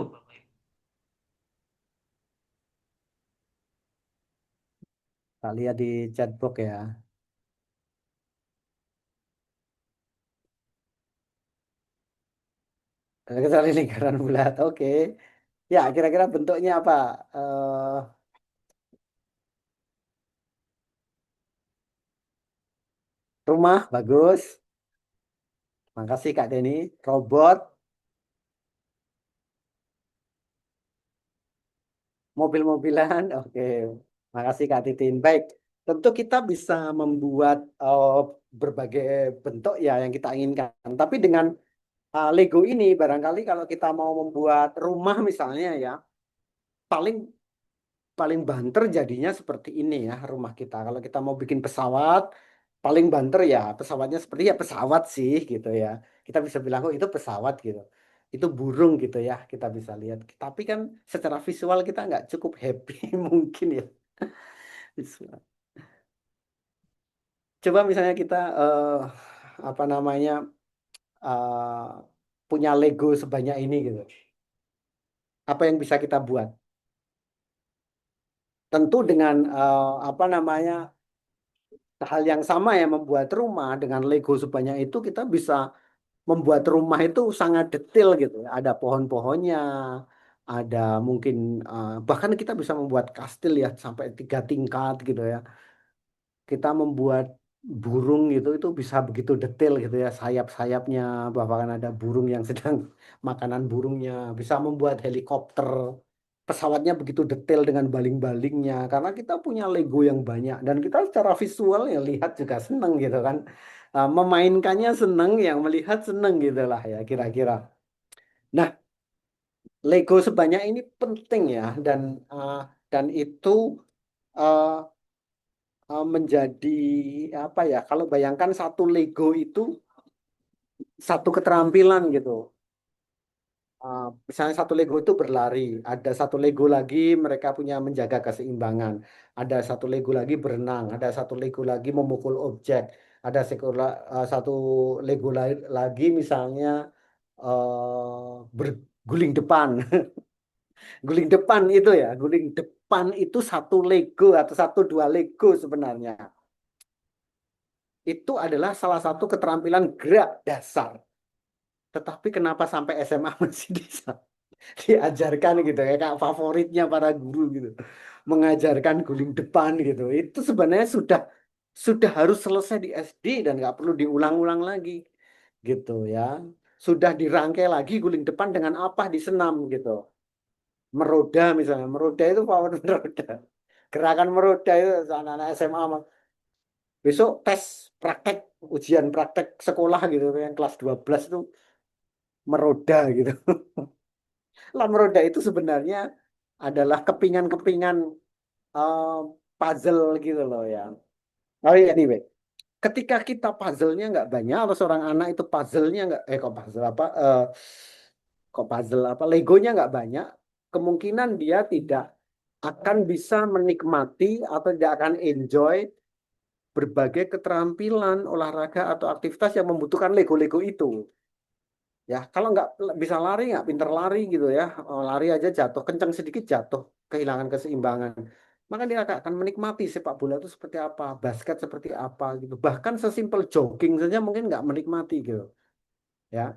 Kita lihat di chatbox ya. Kecuali lingkaran bulat. Oke. Ya, kira-kira bentuknya apa? Eh, Rumah, bagus. Makasih Kak Denny. Robot, mobil-mobilan. Oke. Makasih Kak Titin. Baik. Tentu kita bisa membuat berbagai bentuk ya yang kita inginkan. Tapi dengan Lego ini, barangkali kalau kita mau membuat rumah misalnya ya, paling paling banter jadinya seperti ini ya rumah kita. Kalau kita mau bikin pesawat, paling banter ya pesawatnya seperti ya pesawat sih gitu ya. Kita bisa bilang oh itu pesawat gitu. Itu burung gitu ya kita bisa lihat. Tapi kan secara visual kita nggak cukup happy mungkin ya. Visual. Coba misalnya kita apa namanya eh, punya Lego sebanyak ini gitu. Apa yang bisa kita buat? Tentu dengan apa namanya hal yang sama ya membuat rumah dengan Lego sebanyak itu kita bisa membuat rumah itu sangat detail gitu ya. Ada pohon-pohonnya, ada mungkin bahkan kita bisa membuat kastil ya sampai 3 tingkat gitu ya. Kita membuat burung gitu itu bisa begitu detail gitu ya sayap-sayapnya bahkan ada burung yang sedang makanan burungnya bisa membuat helikopter pesawatnya begitu detail dengan baling-balingnya karena kita punya Lego yang banyak dan kita secara visual ya lihat juga seneng gitu kan. Memainkannya seneng yang melihat seneng gitu lah ya kira-kira. Nah, Lego sebanyak ini penting ya uh, dan itu uh, menjadi apa ya kalau bayangkan satu Lego itu satu keterampilan gitu. Misalnya satu Lego itu berlari, ada satu Lego lagi mereka punya menjaga keseimbangan, ada satu Lego lagi berenang, ada satu Lego lagi memukul objek, ada satu Lego lagi misalnya berguling depan. Guling depan itu ya, guling depan itu satu Lego atau satu dua Lego sebenarnya. Itu adalah salah satu keterampilan gerak dasar. Tetapi kenapa sampai SMA masih bisa diajarkan gitu ya, kak favoritnya para guru gitu, mengajarkan guling depan gitu. Itu sebenarnya sudah harus selesai di SD dan nggak perlu diulang-ulang lagi gitu ya. Sudah dirangkai lagi guling depan dengan apa di senam gitu. Meroda misalnya, meroda itu power meroda. Gerakan meroda itu anak-anak SMA besok tes praktek ujian praktek sekolah gitu yang kelas 12 itu meroda gitu. Lah meroda itu sebenarnya adalah kepingan-kepingan eh, puzzle gitu loh ya. Oh iya anyway, ketika kita puzzle-nya nggak banyak atau seorang anak itu puzzle-nya nggak kok puzzle apa kok puzzle apa Legonya nggak banyak, kemungkinan dia tidak akan bisa menikmati atau tidak akan enjoy berbagai keterampilan olahraga atau aktivitas yang membutuhkan Lego-Lego itu. Ya, kalau nggak bisa lari, nggak pinter lari gitu ya. Lari aja jatuh, kencang sedikit jatuh, kehilangan keseimbangan. Maka dia akan menikmati sepak bola itu seperti apa, basket seperti apa gitu. Bahkan sesimpel jogging saja mungkin nggak menikmati gitu. Ya,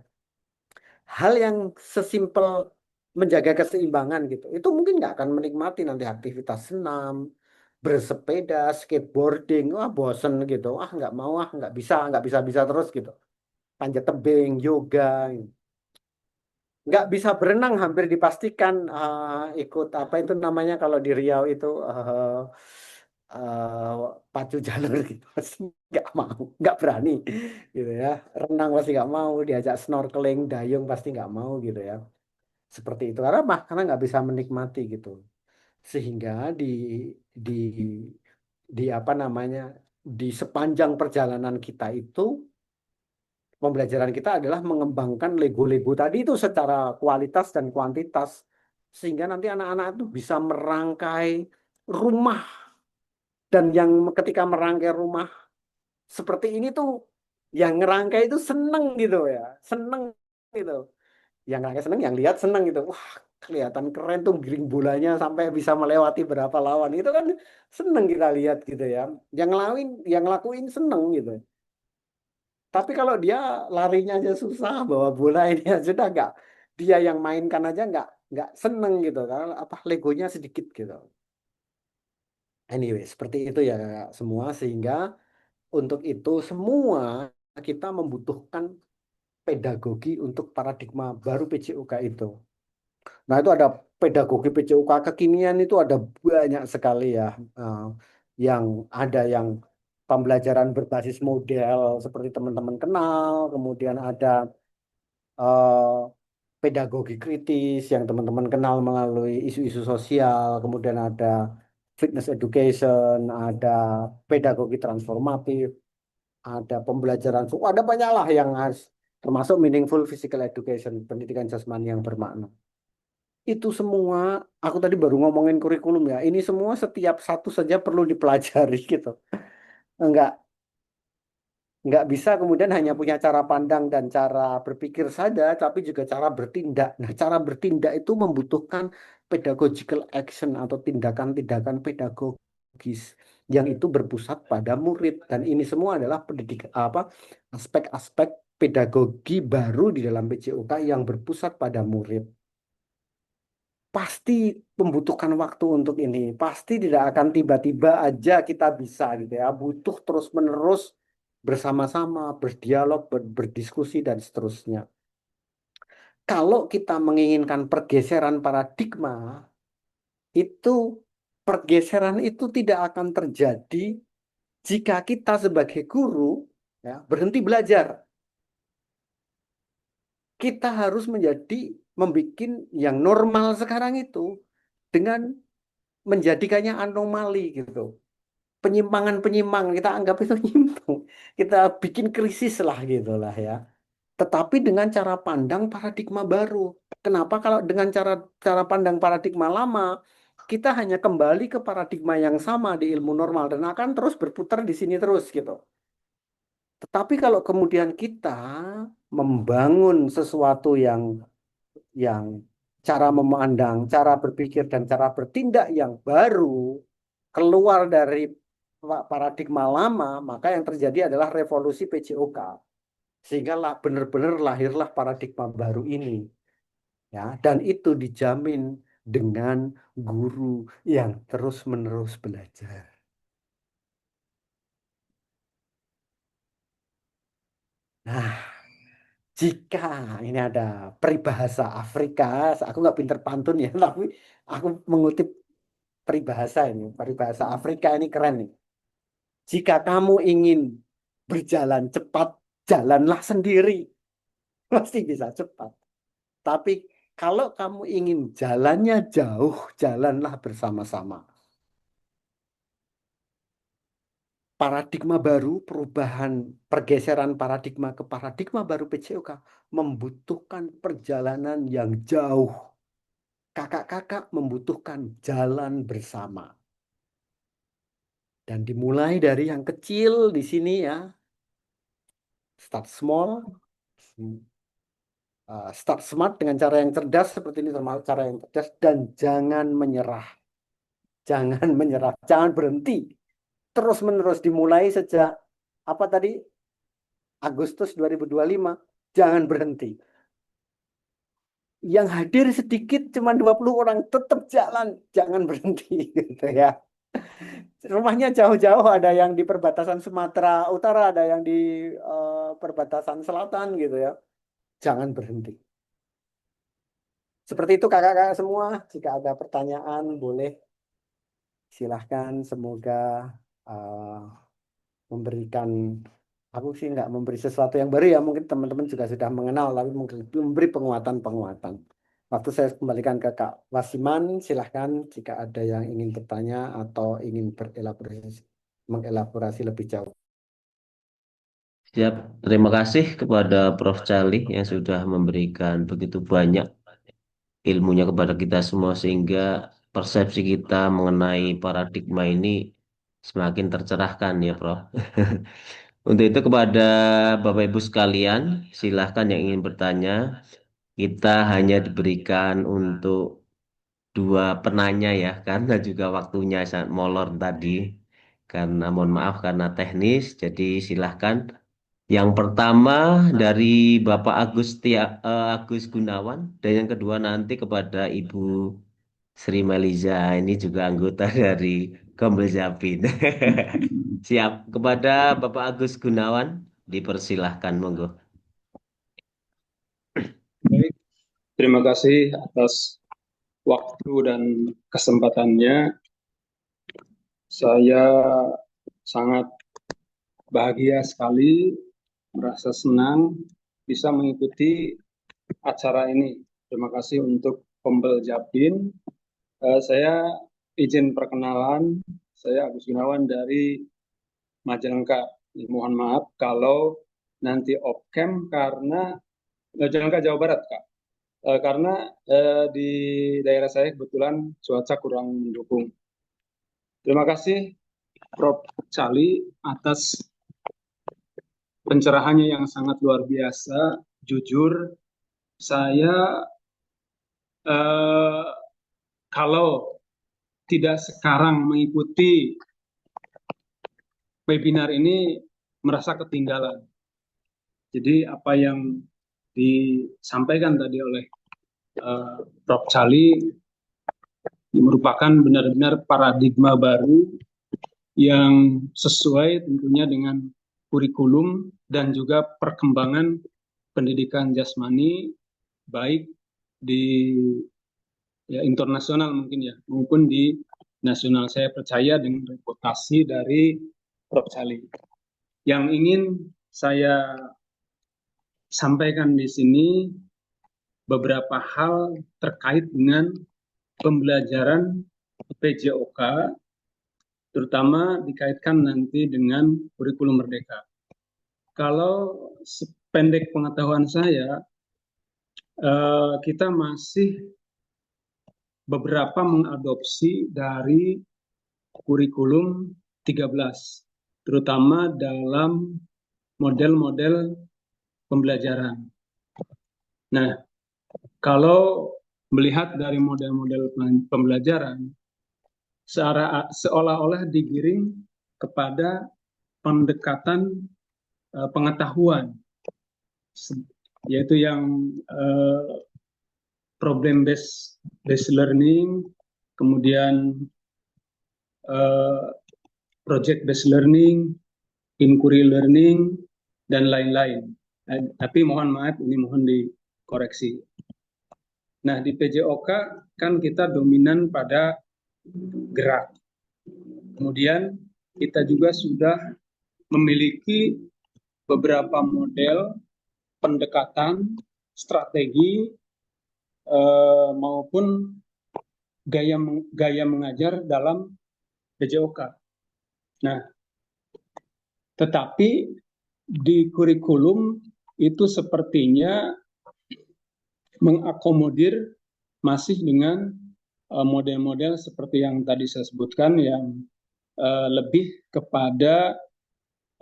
hal yang sesimpel menjaga keseimbangan gitu, itu mungkin nggak akan menikmati nanti aktivitas senam, bersepeda, skateboarding, wah bosen gitu, ah nggak mau, ah nggak bisa terus gitu. Panjat tebing, yoga, nggak bisa berenang hampir dipastikan ikut apa itu namanya kalau di Riau itu pacu jalur gitu pasti nggak mau nggak berani gitu ya renang pasti nggak mau diajak snorkeling dayung pasti nggak mau gitu ya seperti itu. Karena apa? Karena nggak bisa menikmati gitu. Sehingga di di apa namanya di sepanjang perjalanan kita itu pembelajaran kita adalah mengembangkan Lego-Lego tadi itu secara kualitas dan kuantitas sehingga nanti anak-anak itu bisa merangkai rumah dan yang ketika merangkai rumah seperti ini tuh yang ngerangkai itu seneng gitu ya, seneng gitu. Yang ngerangkai seneng, yang lihat seneng gitu. Wah, kelihatan keren tuh giring bolanya sampai bisa melewati berapa lawan. Itu kan seneng kita lihat gitu ya. Yang ngelakuin seneng gitu. Tapi kalau dia larinya aja susah, bawa bola ini ya sudah nggak. Dia yang mainkan aja nggak seneng gitu. Karena apa legonya sedikit gitu. Anyway, seperti itu ya Kak, semua sehingga untuk itu semua kita membutuhkan pedagogi untuk paradigma baru PJOK itu. Nah, itu ada pedagogi PJOK kekinian itu ada banyak sekali ya. Eh, yang ada yang pembelajaran berbasis model seperti teman-teman kenal, kemudian ada eh, pedagogi kritis yang teman-teman kenal melalui isu-isu sosial, kemudian ada fitness education, ada pedagogi transformatif, ada pembelajaran, ada banyak lah yang harus termasuk meaningful physical education, pendidikan jasmani yang bermakna. Itu semua, aku tadi baru ngomongin kurikulum ya. Ini semua setiap satu saja perlu dipelajari gitu. Enggak, enggak bisa kemudian hanya punya cara pandang dan cara berpikir saja, tapi juga cara bertindak. Nah, cara bertindak itu membutuhkan pedagogical action atau tindakan-tindakan pedagogis yang itu berpusat pada murid. Dan ini semua adalah pendidik apa aspek-aspek pedagogi baru di dalam PJOK yang berpusat pada murid. Pasti membutuhkan waktu untuk ini. Pasti tidak akan tiba-tiba aja kita bisa gitu ya. Butuh terus-menerus bersama-sama, berdialog, berdiskusi dan seterusnya. Kalau kita menginginkan pergeseran paradigma, itu pergeseran itu tidak akan terjadi jika kita sebagai guru ya berhenti belajar. Kita harus membuat yang normal sekarang itu dengan menjadikannya anomali gitu. Penyimpangan-penyimpangan kita anggap itu nyimpang. Kita bikin krisis lah gitu lah ya. Tetapi dengan cara pandang paradigma baru. Kenapa kalau dengan cara cara pandang paradigma lama kita hanya kembali ke paradigma yang sama di ilmu normal dan akan terus berputar di sini terus gitu. Tetapi kalau kemudian kita membangun sesuatu yang cara memandang, cara berpikir dan cara bertindak yang baru keluar dari paradigma lama, maka yang terjadi adalah revolusi PJOK. Sehingga benar-benar lahirlah paradigma baru ini, ya. Dan itu dijamin dengan guru yang terus-menerus belajar. Nah, jika ini ada peribahasa Afrika, aku nggak pinter pantun ya, tapi aku mengutip peribahasa ini. Peribahasa Afrika ini keren nih. Jika kamu ingin berjalan cepat, jalanlah sendiri. Pasti bisa cepat. Tapi kalau kamu ingin jalannya jauh, jalanlah bersama-sama. Paradigma baru, perubahan, pergeseran paradigma ke paradigma baru PJOK membutuhkan perjalanan yang jauh. Kakak-kakak membutuhkan jalan bersama. Dan dimulai dari yang kecil di sini ya, start small, start smart dengan cara yang cerdas seperti ini termasuk cara yang cerdas dan jangan menyerah. Jangan menyerah, jangan berhenti. Terus-menerus dimulai sejak apa tadi Agustus 2025, jangan berhenti. Yang hadir sedikit cuma 20 orang tetap jalan, jangan berhenti gitu ya. Rumahnya jauh-jauh ada yang di perbatasan Sumatera Utara, ada yang di perbatasan selatan gitu ya. Jangan berhenti. Seperti itu kakak-kakak semua. Jika ada pertanyaan boleh silahkan. Semoga eh, memberikan aku sih nggak memberi sesuatu yang baru ya. Mungkin teman-teman juga sudah mengenal, tapi mungkin memberi penguatan-penguatan. Waktu saya kembalikan ke Kak Wasiman, silahkan jika ada yang ingin bertanya atau ingin mengelaborasi lebih jauh. Siap. Terima kasih kepada Prof. Cali yang sudah memberikan begitu banyak ilmunya kepada kita semua sehingga persepsi kita mengenai paradigma ini semakin tercerahkan ya, Prof. Untuk itu kepada Bapak Ibu sekalian, silahkan yang ingin bertanya. Kita hanya diberikan untuk dua penanya ya, karena juga waktunya sangat molor tadi. Karena mohon maaf karena teknis, jadi silahkan. Yang pertama dari Bapak Agus Gunawan, dan yang kedua nanti kepada Ibu Sri Meliza, ini juga anggota dari Gombel Japin. Siap. Kepada Bapak Agus Gunawan, dipersilahkan monggo. Baik, terima kasih atas waktu dan kesempatannya. Saya sangat bahagia sekali, merasa senang bisa mengikuti acara ini. Terima kasih untuk Kombel Japin. Saya izin perkenalan, saya Agus Gunawan dari Majalengka. Mohon maaf kalau nanti off cam karena Majalengka, Jawa Barat, Kak. Karena di daerah saya kebetulan cuaca kurang mendukung. Terima kasih Prof. Cali atas pencerahannya yang sangat luar biasa. Jujur, saya kalau tidak sekarang mengikuti webinar ini merasa ketinggalan. Jadi apa yang disampaikan tadi oleh Prof. Cali merupakan benar-benar paradigma baru yang sesuai tentunya dengan kurikulum dan juga perkembangan pendidikan jasmani baik di internasional mungkin ya maupun di nasional. Saya percaya dengan reputasi dari Prof. Cali. Yang ingin saya sampaikan di sini beberapa hal terkait dengan pembelajaran PJOK, terutama dikaitkan nanti dengan kurikulum merdeka. Kalau sependek pengetahuan saya, kita masih beberapa mengadopsi dari kurikulum 13, terutama dalam model-model pembelajaran. Nah, kalau melihat dari model-model pembelajaran, seolah-olah digiring kepada pendekatan pengetahuan, yaitu yang problem based learning, kemudian project based learning, inquiry learning, dan lain-lain. Tapi mohon maaf, ini mohon dikoreksi. Nah, di PJOK kan kita dominan pada gerak. Kemudian kita juga sudah memiliki beberapa model pendekatan, strategi, maupun gaya mengajar dalam PJOK. Nah, tetapi di kurikulum itu sepertinya mengakomodir masih dengan model-model seperti yang tadi saya sebutkan yang lebih kepada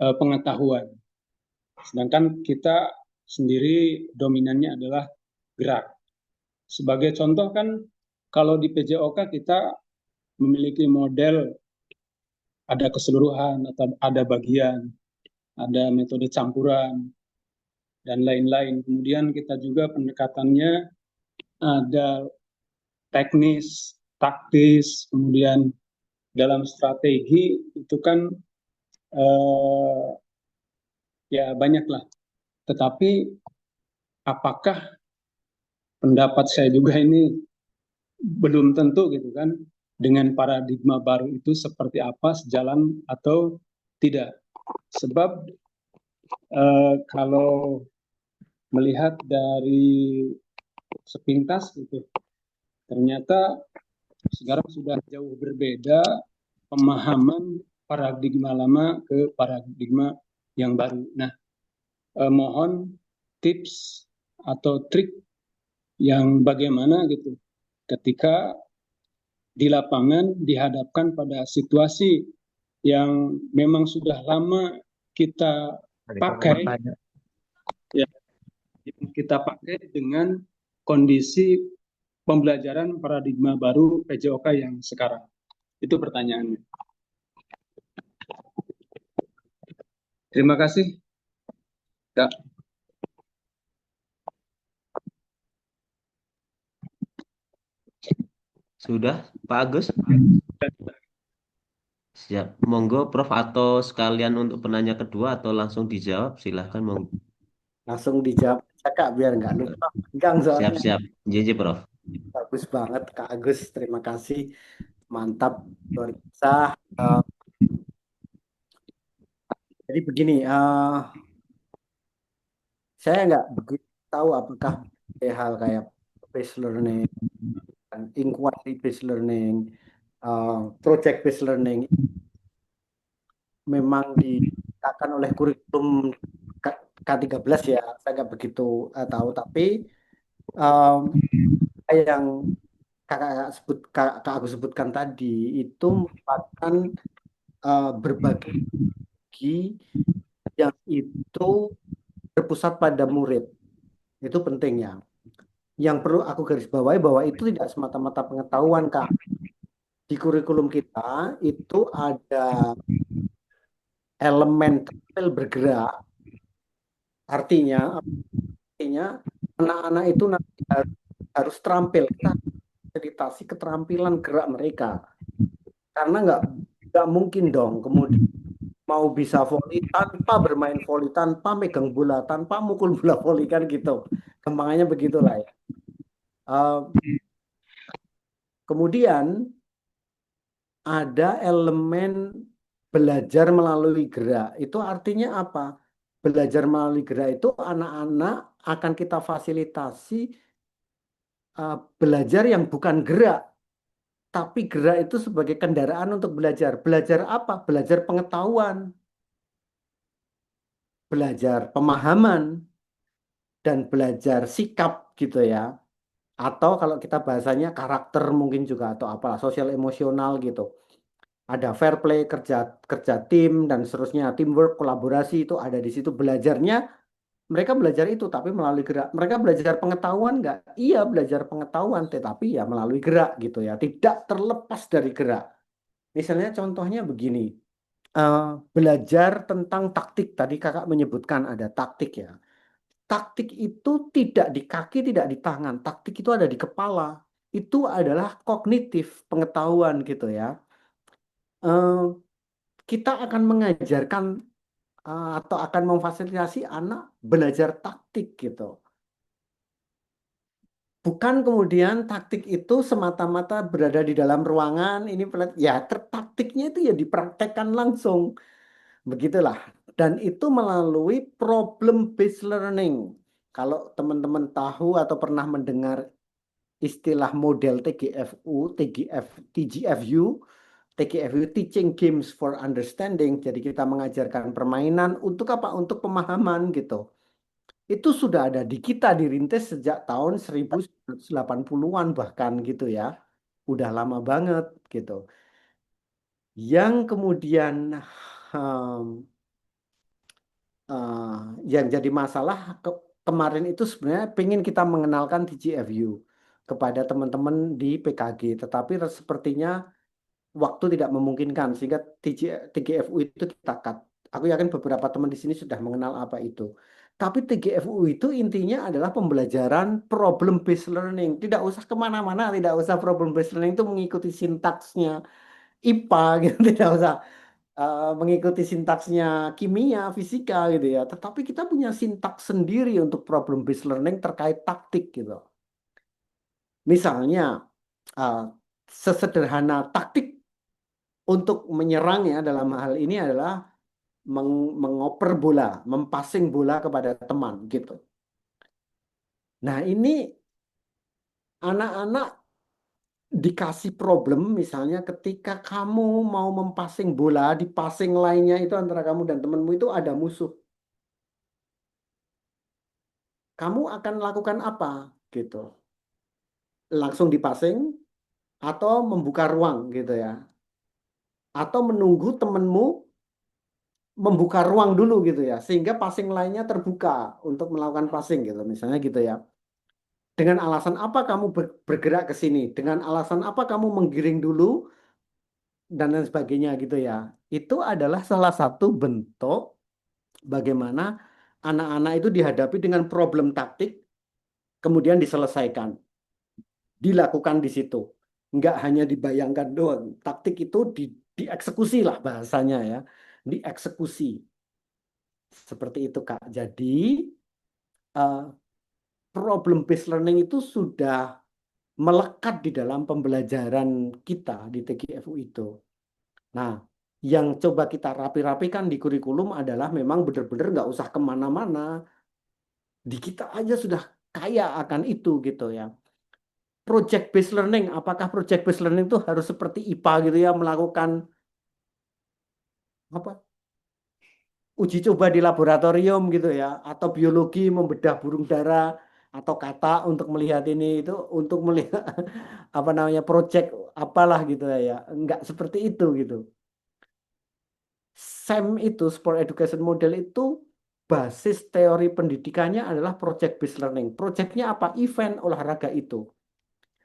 pengetahuan. Sedangkan kita sendiri dominannya adalah gerak. Sebagai contoh kan kalau di PJOK kita memiliki model ada keseluruhan atau ada bagian, ada metode campuran, dan lain-lain. Kemudian kita juga pendekatannya ada teknis, taktis, kemudian dalam strategi itu kan ya banyaklah. Tetapi apakah pendapat saya juga ini belum tentu gitu kan dengan paradigma baru itu seperti apa, sejalan atau tidak. Sebab kalau melihat dari sepintas gitu. Ternyata sekarang sudah jauh berbeda pemahaman paradigma lama ke paradigma yang baru. Nah, mohon tips atau trik yang bagaimana gitu ketika di lapangan dihadapkan pada situasi yang memang sudah lama kita pakai, ya, kita pakai dengan kondisi pembelajaran paradigma baru PJOK yang sekarang. Itu pertanyaannya. Terima kasih, Kak. Sudah, Pak Agus? Siap. Monggo, Prof. Atau sekalian untuk penanya kedua atau langsung dijawab, silahkan. Monggo. Langsung dijawab aja, Kak, biar nggak lupa. Gang soalnya. Siap-siap. JJ, Prof. Bagus banget, Kak Agus. Terima kasih. Mantap. Luar biasa. Eh, jadi begini, saya nggak begitu tahu apakah hal kayak based learning, inquiry based learning, project based learning memang dikatakan oleh kurikulum K13 ya. Saya nggak begitu tahu, tapi um, yang kakak aku sebutkan tadi itu merupakan berbagai strategi yang itu berpusat pada murid. Itu penting ya. Yang perlu aku garis bawahi bahwa itu tidak semata-mata pengetahuan, Kak. Di kurikulum kita itu ada elemen tampil bergerak. Artinya anak-anak itu nanti harus terampil. Kita fasilitasi keterampilan gerak mereka. Karena nggak mungkin dong kemudian mau bisa voli tanpa bermain voli, tanpa megang bola, tanpa mukul bola voli kan gitu. Gampangannya begitulah ya. Kemudian ada elemen belajar melalui gerak. Itu artinya apa? Belajar melalui gerak itu anak-anak akan kita fasilitasi belajar yang bukan gerak, tapi gerak itu sebagai kendaraan untuk belajar. Belajar apa? Belajar pengetahuan, belajar pemahaman, dan belajar sikap gitu ya. Atau kalau kita bahasanya karakter mungkin juga atau apalah sosial emosional gitu. Ada fair play, kerja kerja tim dan seterusnya, teamwork, kolaborasi itu ada di situ. Belajarnya mereka belajar itu tapi melalui gerak. Mereka belajar pengetahuan nggak? Iya belajar pengetahuan, tetapi ya melalui gerak gitu ya. Tidak terlepas dari gerak. Misalnya contohnya begini, eh, belajar tentang taktik. Tadi kakak menyebutkan ada taktik ya. Taktik itu tidak di kaki, tidak di tangan. Taktik itu ada di kepala. Itu adalah kognitif, pengetahuan gitu ya. Eh, kita akan mengajarkan atau akan memfasilitasi anak belajar taktik gitu. Bukan kemudian taktik itu semata-mata berada di dalam ruangan, ini ya taktiknya itu ya dipraktekkan langsung. Begitulah. Dan itu melalui problem based learning. Kalau teman-teman tahu atau pernah mendengar istilah model TGFU, TGFU, TGFU Teaching Games for Understanding. Jadi kita mengajarkan permainan untuk apa? Untuk pemahaman gitu. Itu sudah ada di kita dirintis sejak tahun 1980-an bahkan gitu ya. Udah lama banget gitu. Yang kemudian hmm, eh, yang jadi masalah kemarin itu sebenarnya pengen kita mengenalkan TGFU kepada teman-teman di PKG, tetapi sepertinya waktu tidak memungkinkan sehingga TGFU itu kita cut. Aku yakin beberapa teman di sini sudah mengenal apa itu. Tapi TGFU itu intinya adalah pembelajaran problem based learning. Tidak usah kemana-mana, tidak usah problem based learning itu mengikuti sintaksnya IPA gitu, tidak usah mengikuti sintaksnya kimia, fisika gitu ya. Tetapi kita punya sintaks sendiri untuk problem based learning terkait taktik gitu. Misalnya uh, sesederhana taktik untuk menyerangnya dalam hal ini adalah mengoper bola, mempassing bola kepada teman gitu. Nah, ini Anak-anak dikasih problem misalnya ketika kamu mau mempassing bola di passing lainnya itu antara kamu dan temanmu itu ada musuh. Kamu akan lakukan apa gitu? Langsung dipassing atau membuka ruang gitu ya? Atau menunggu temanmu membuka ruang dulu gitu ya, sehingga passing lainnya terbuka untuk melakukan passing gitu, misalnya gitu ya. Dengan alasan apa kamu bergerak ke sini? Dengan alasan apa kamu menggiring dulu dan lain sebagainya gitu ya. Itu adalah salah satu bentuk bagaimana anak-anak itu dihadapi dengan problem taktik, kemudian diselesaikan, dilakukan di situ. Nggak hanya dibayangkan doang. Taktik itu dieksekusi lah bahasanya ya. Dieksekusi. Seperti itu, Kak. Jadi, eh, problem based learning itu sudah melekat di dalam pembelajaran kita di TGFU itu. Nah, yang coba kita rapi-rapikan di kurikulum adalah memang benar-benar nggak usah kemana-mana. Di kita aja sudah kaya akan itu gitu ya. Project based learning, apakah project based learning itu harus seperti IPA gitu ya, melakukan apa uji coba di laboratorium gitu ya, atau biologi membedah burung dara atau kata untuk melihat ini itu untuk melihat apa namanya project apalah gitu ya, nggak seperti itu gitu. SEM itu Sport Education Model itu basis teori pendidikannya adalah project based learning. Projectnya apa? Event olahraga itu.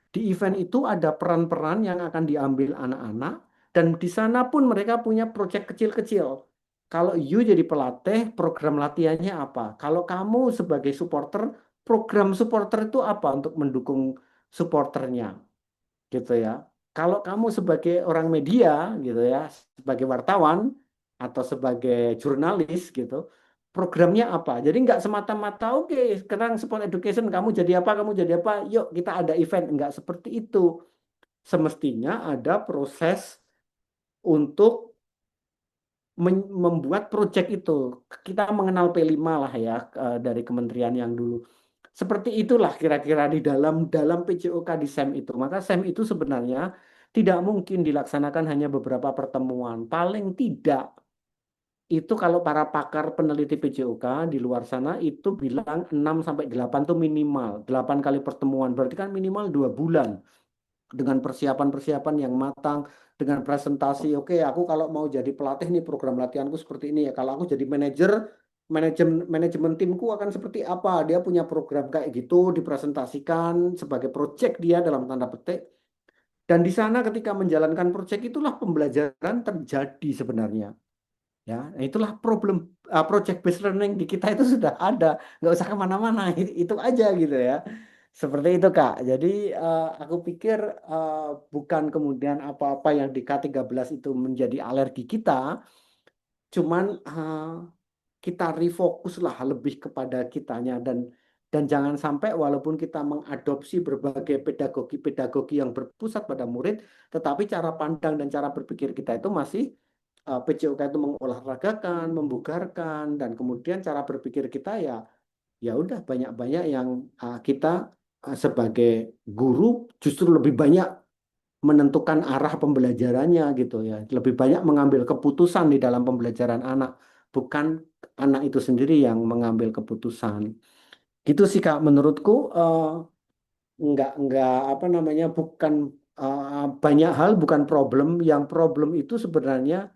Di event itu ada peran-peran yang akan diambil anak-anak dan di sana pun mereka punya proyek kecil-kecil. Kalau you jadi pelatih, program latihannya apa? Kalau kamu sebagai supporter, program supporter itu apa untuk mendukung supporternya, gitu ya. Kalau kamu sebagai orang media, gitu ya, sebagai wartawan atau sebagai jurnalis, gitu, programnya apa? Jadi nggak semata-mata, oke, sekarang sport education, kamu jadi apa, kamu jadi apa, yuk kita ada event. Nggak seperti itu. Semestinya ada proses untuk membuat proyek itu. Kita mengenal P5 lah ya, dari kementerian yang dulu. Seperti itulah kira-kira di dalam dalam PJOK di SEM itu. Maka SEM itu sebenarnya tidak mungkin dilaksanakan hanya beberapa pertemuan. Paling tidak itu kalau para pakar peneliti PJOK di luar sana itu bilang 6 sampai 8 tuh minimal. 8 kali pertemuan. Berarti kan minimal 2 bulan dengan persiapan-persiapan yang matang, dengan presentasi. Oke, aku kalau mau jadi pelatih nih program latihanku seperti ini ya. Kalau aku jadi manajer, manajemen timku akan seperti apa? Dia punya program kayak gitu dipresentasikan sebagai project dia dalam tanda petik. Dan di sana ketika menjalankan project itulah pembelajaran terjadi sebenarnya. Ya, nah itulah problem project based learning di kita itu sudah ada, nggak usah kemana-mana, itu aja gitu ya. Seperti itu Kak. Jadi aku pikir eh, bukan kemudian apa-apa yang di K13 itu menjadi alergi kita, cuman kita refocus lah lebih kepada kitanya dan jangan sampai walaupun kita mengadopsi berbagai pedagogi-pedagogi yang berpusat pada murid, tetapi cara pandang dan cara berpikir kita itu masih PJOK itu mengolahragakan, membugarkan, dan kemudian cara berpikir kita ya ya udah banyak-banyak yang kita sebagai guru justru lebih banyak menentukan arah pembelajarannya gitu ya, lebih banyak mengambil keputusan di dalam pembelajaran anak, bukan anak itu sendiri yang mengambil keputusan. Gitu sih Kak, menurutku nggak apa namanya bukan banyak hal bukan problem, yang problem itu sebenarnya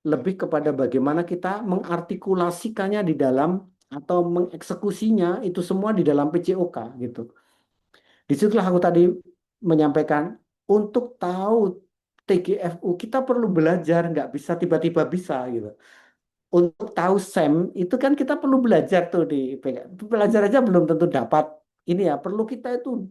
lebih kepada bagaimana kita mengartikulasikannya di dalam atau mengeksekusinya itu semua di dalam PJOK gitu. Disitulah aku tadi menyampaikan untuk tahu TGFU kita perlu belajar, nggak bisa tiba-tiba bisa gitu. Untuk tahu SEM itu kan kita perlu belajar tuh di IPK. Belajar aja belum tentu dapat ini ya. Perlu kita itu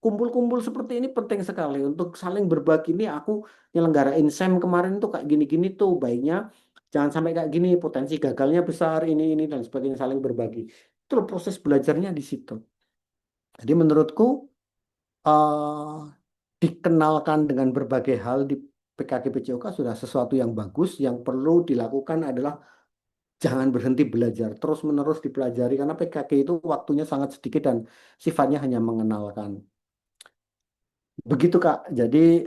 kumpul-kumpul seperti ini penting sekali untuk saling berbagi. Nih aku nyelenggarain SEM kemarin tuh kayak gini-gini tuh baiknya jangan sampai kayak gini, potensi gagalnya besar ini dan sebagainya, saling berbagi. Itu loh proses belajarnya di situ. Jadi menurutku eh, dikenalkan dengan berbagai hal di PKG PJOK sudah sesuatu yang bagus. Yang perlu dilakukan adalah jangan berhenti belajar, terus-menerus dipelajari karena PKG itu waktunya sangat sedikit dan sifatnya hanya mengenalkan. Begitu Kak. Jadi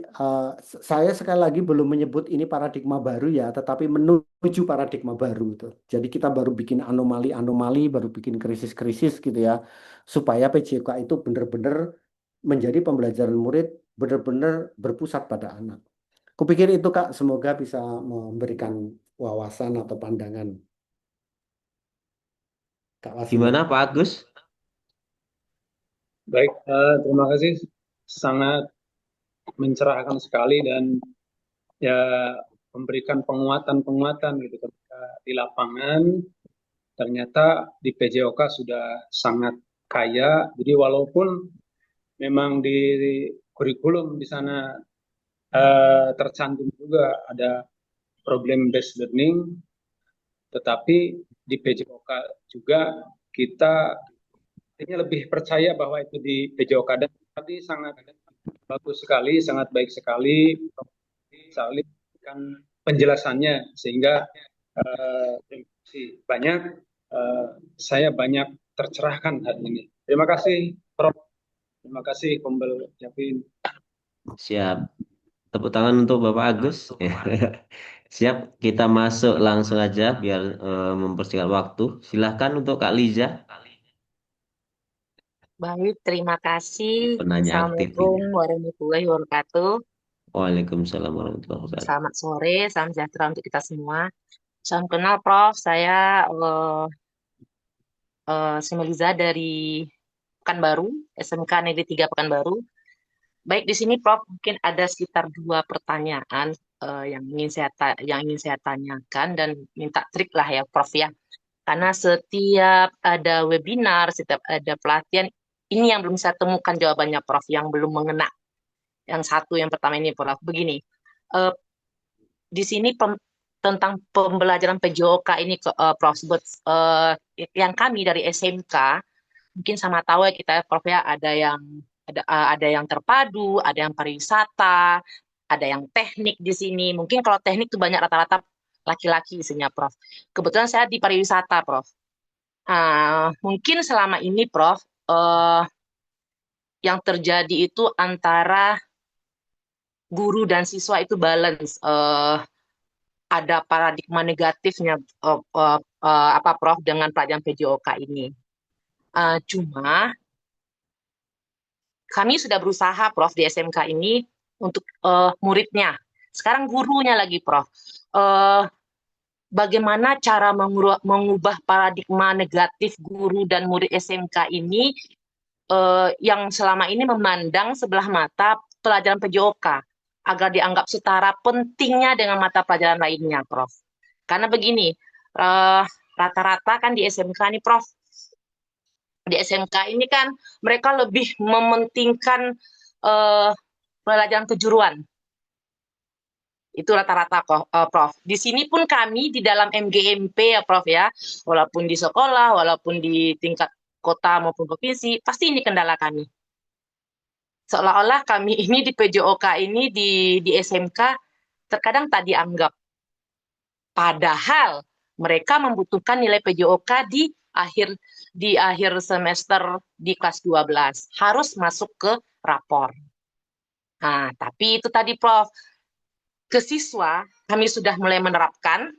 saya sekali lagi belum menyebut ini paradigma baru ya, tetapi menuju paradigma baru itu. Jadi kita baru bikin anomali-anomali, baru bikin krisis-krisis gitu ya, supaya PJK itu benar-benar menjadi pembelajaran murid benar-benar berpusat pada anak. Kupikir itu Kak, semoga bisa memberikan wawasan atau pandangan Kak Wasil. Gimana Pak Agus? Baik, terima kasih. Sangat mencerahkan sekali dan ya memberikan penguatan-penguatan gitu ketika di lapangan ternyata di PJOK sudah sangat kaya. Jadi walaupun memang di kurikulum di sana tercantum juga ada problem based learning, tetapi di PJOK juga kita ini lebih percaya bahwa itu di PJOK dan tadi sangat bagus sekali, sangat baik sekali, kan penjelasannya sehingga terima kasih banyak, eh, saya banyak tercerahkan hari ini. Terima kasih, Prof. Terima kasih, Kombel Japin. Siap. Tepuk tangan untuk Bapak Agus. Siap, kita masuk langsung aja biar mempersingkat waktu. Silahkan untuk Kak Liza, Baik, terima kasih. penanya aktif Assalamualaikum ini. warahmatullahi wabarakatuh. Waalaikumsalam warahmatullahi wabarakatuh. Selamat sore, salam sejahtera untuk kita semua. Salam kenal, Prof. Saya Semeliza dari Pekanbaru, SMK Negeri 3 Pekanbaru. Baik, di sini Prof, mungkin ada sekitar 2 pertanyaan yang ingin saya tanyakan dan minta trik lah ya, Prof ya. Karena setiap ada webinar, setiap ada pelatihan, ini yang belum saya temukan jawabannya, Prof, yang belum mengena. Yang pertama ini, Prof. Begini, eh, di sini tentang pembelajaran PJOK ini, Prof, yang kami dari SMK, mungkin sama tahu ya kita, Prof ya, ada yang terpadu, ada yang pariwisata, ada yang teknik di sini. Mungkin kalau teknik itu banyak rata-rata laki-laki isinya, Prof. Kebetulan saya di pariwisata, Prof. Mungkin selama ini, Prof, yang terjadi itu antara guru dan siswa itu balance. Ada paradigma negatifnya, apa, Prof, dengan pelajaran PJOK ini. Cuma kami sudah berusaha, Prof, di SMK ini untuk muridnya. Sekarang gurunya lagi, Prof. Bagaimana cara mengubah paradigma negatif guru dan murid SMK ini yang selama ini memandang sebelah mata pelajaran PJOK agar dianggap setara pentingnya dengan mata pelajaran lainnya, Prof. Karena begini, rata-rata kan di SMK nih, Prof. Di SMK ini kan mereka lebih mementingkan pelajaran kejuruan. Itu rata-rata, Prof. Di sini pun kami di dalam MGMP ya, Prof ya, walaupun di sekolah, walaupun di tingkat kota maupun provinsi, pasti ini kendala kami. Seolah-olah kami ini di PJOK ini di SMK terkadang tak dianggap. Padahal mereka membutuhkan nilai PJOK di akhir semester di kelas 12. Harus masuk ke rapor. Nah, tapi itu tadi, Prof. Ke siswa, kami sudah mulai menerapkan,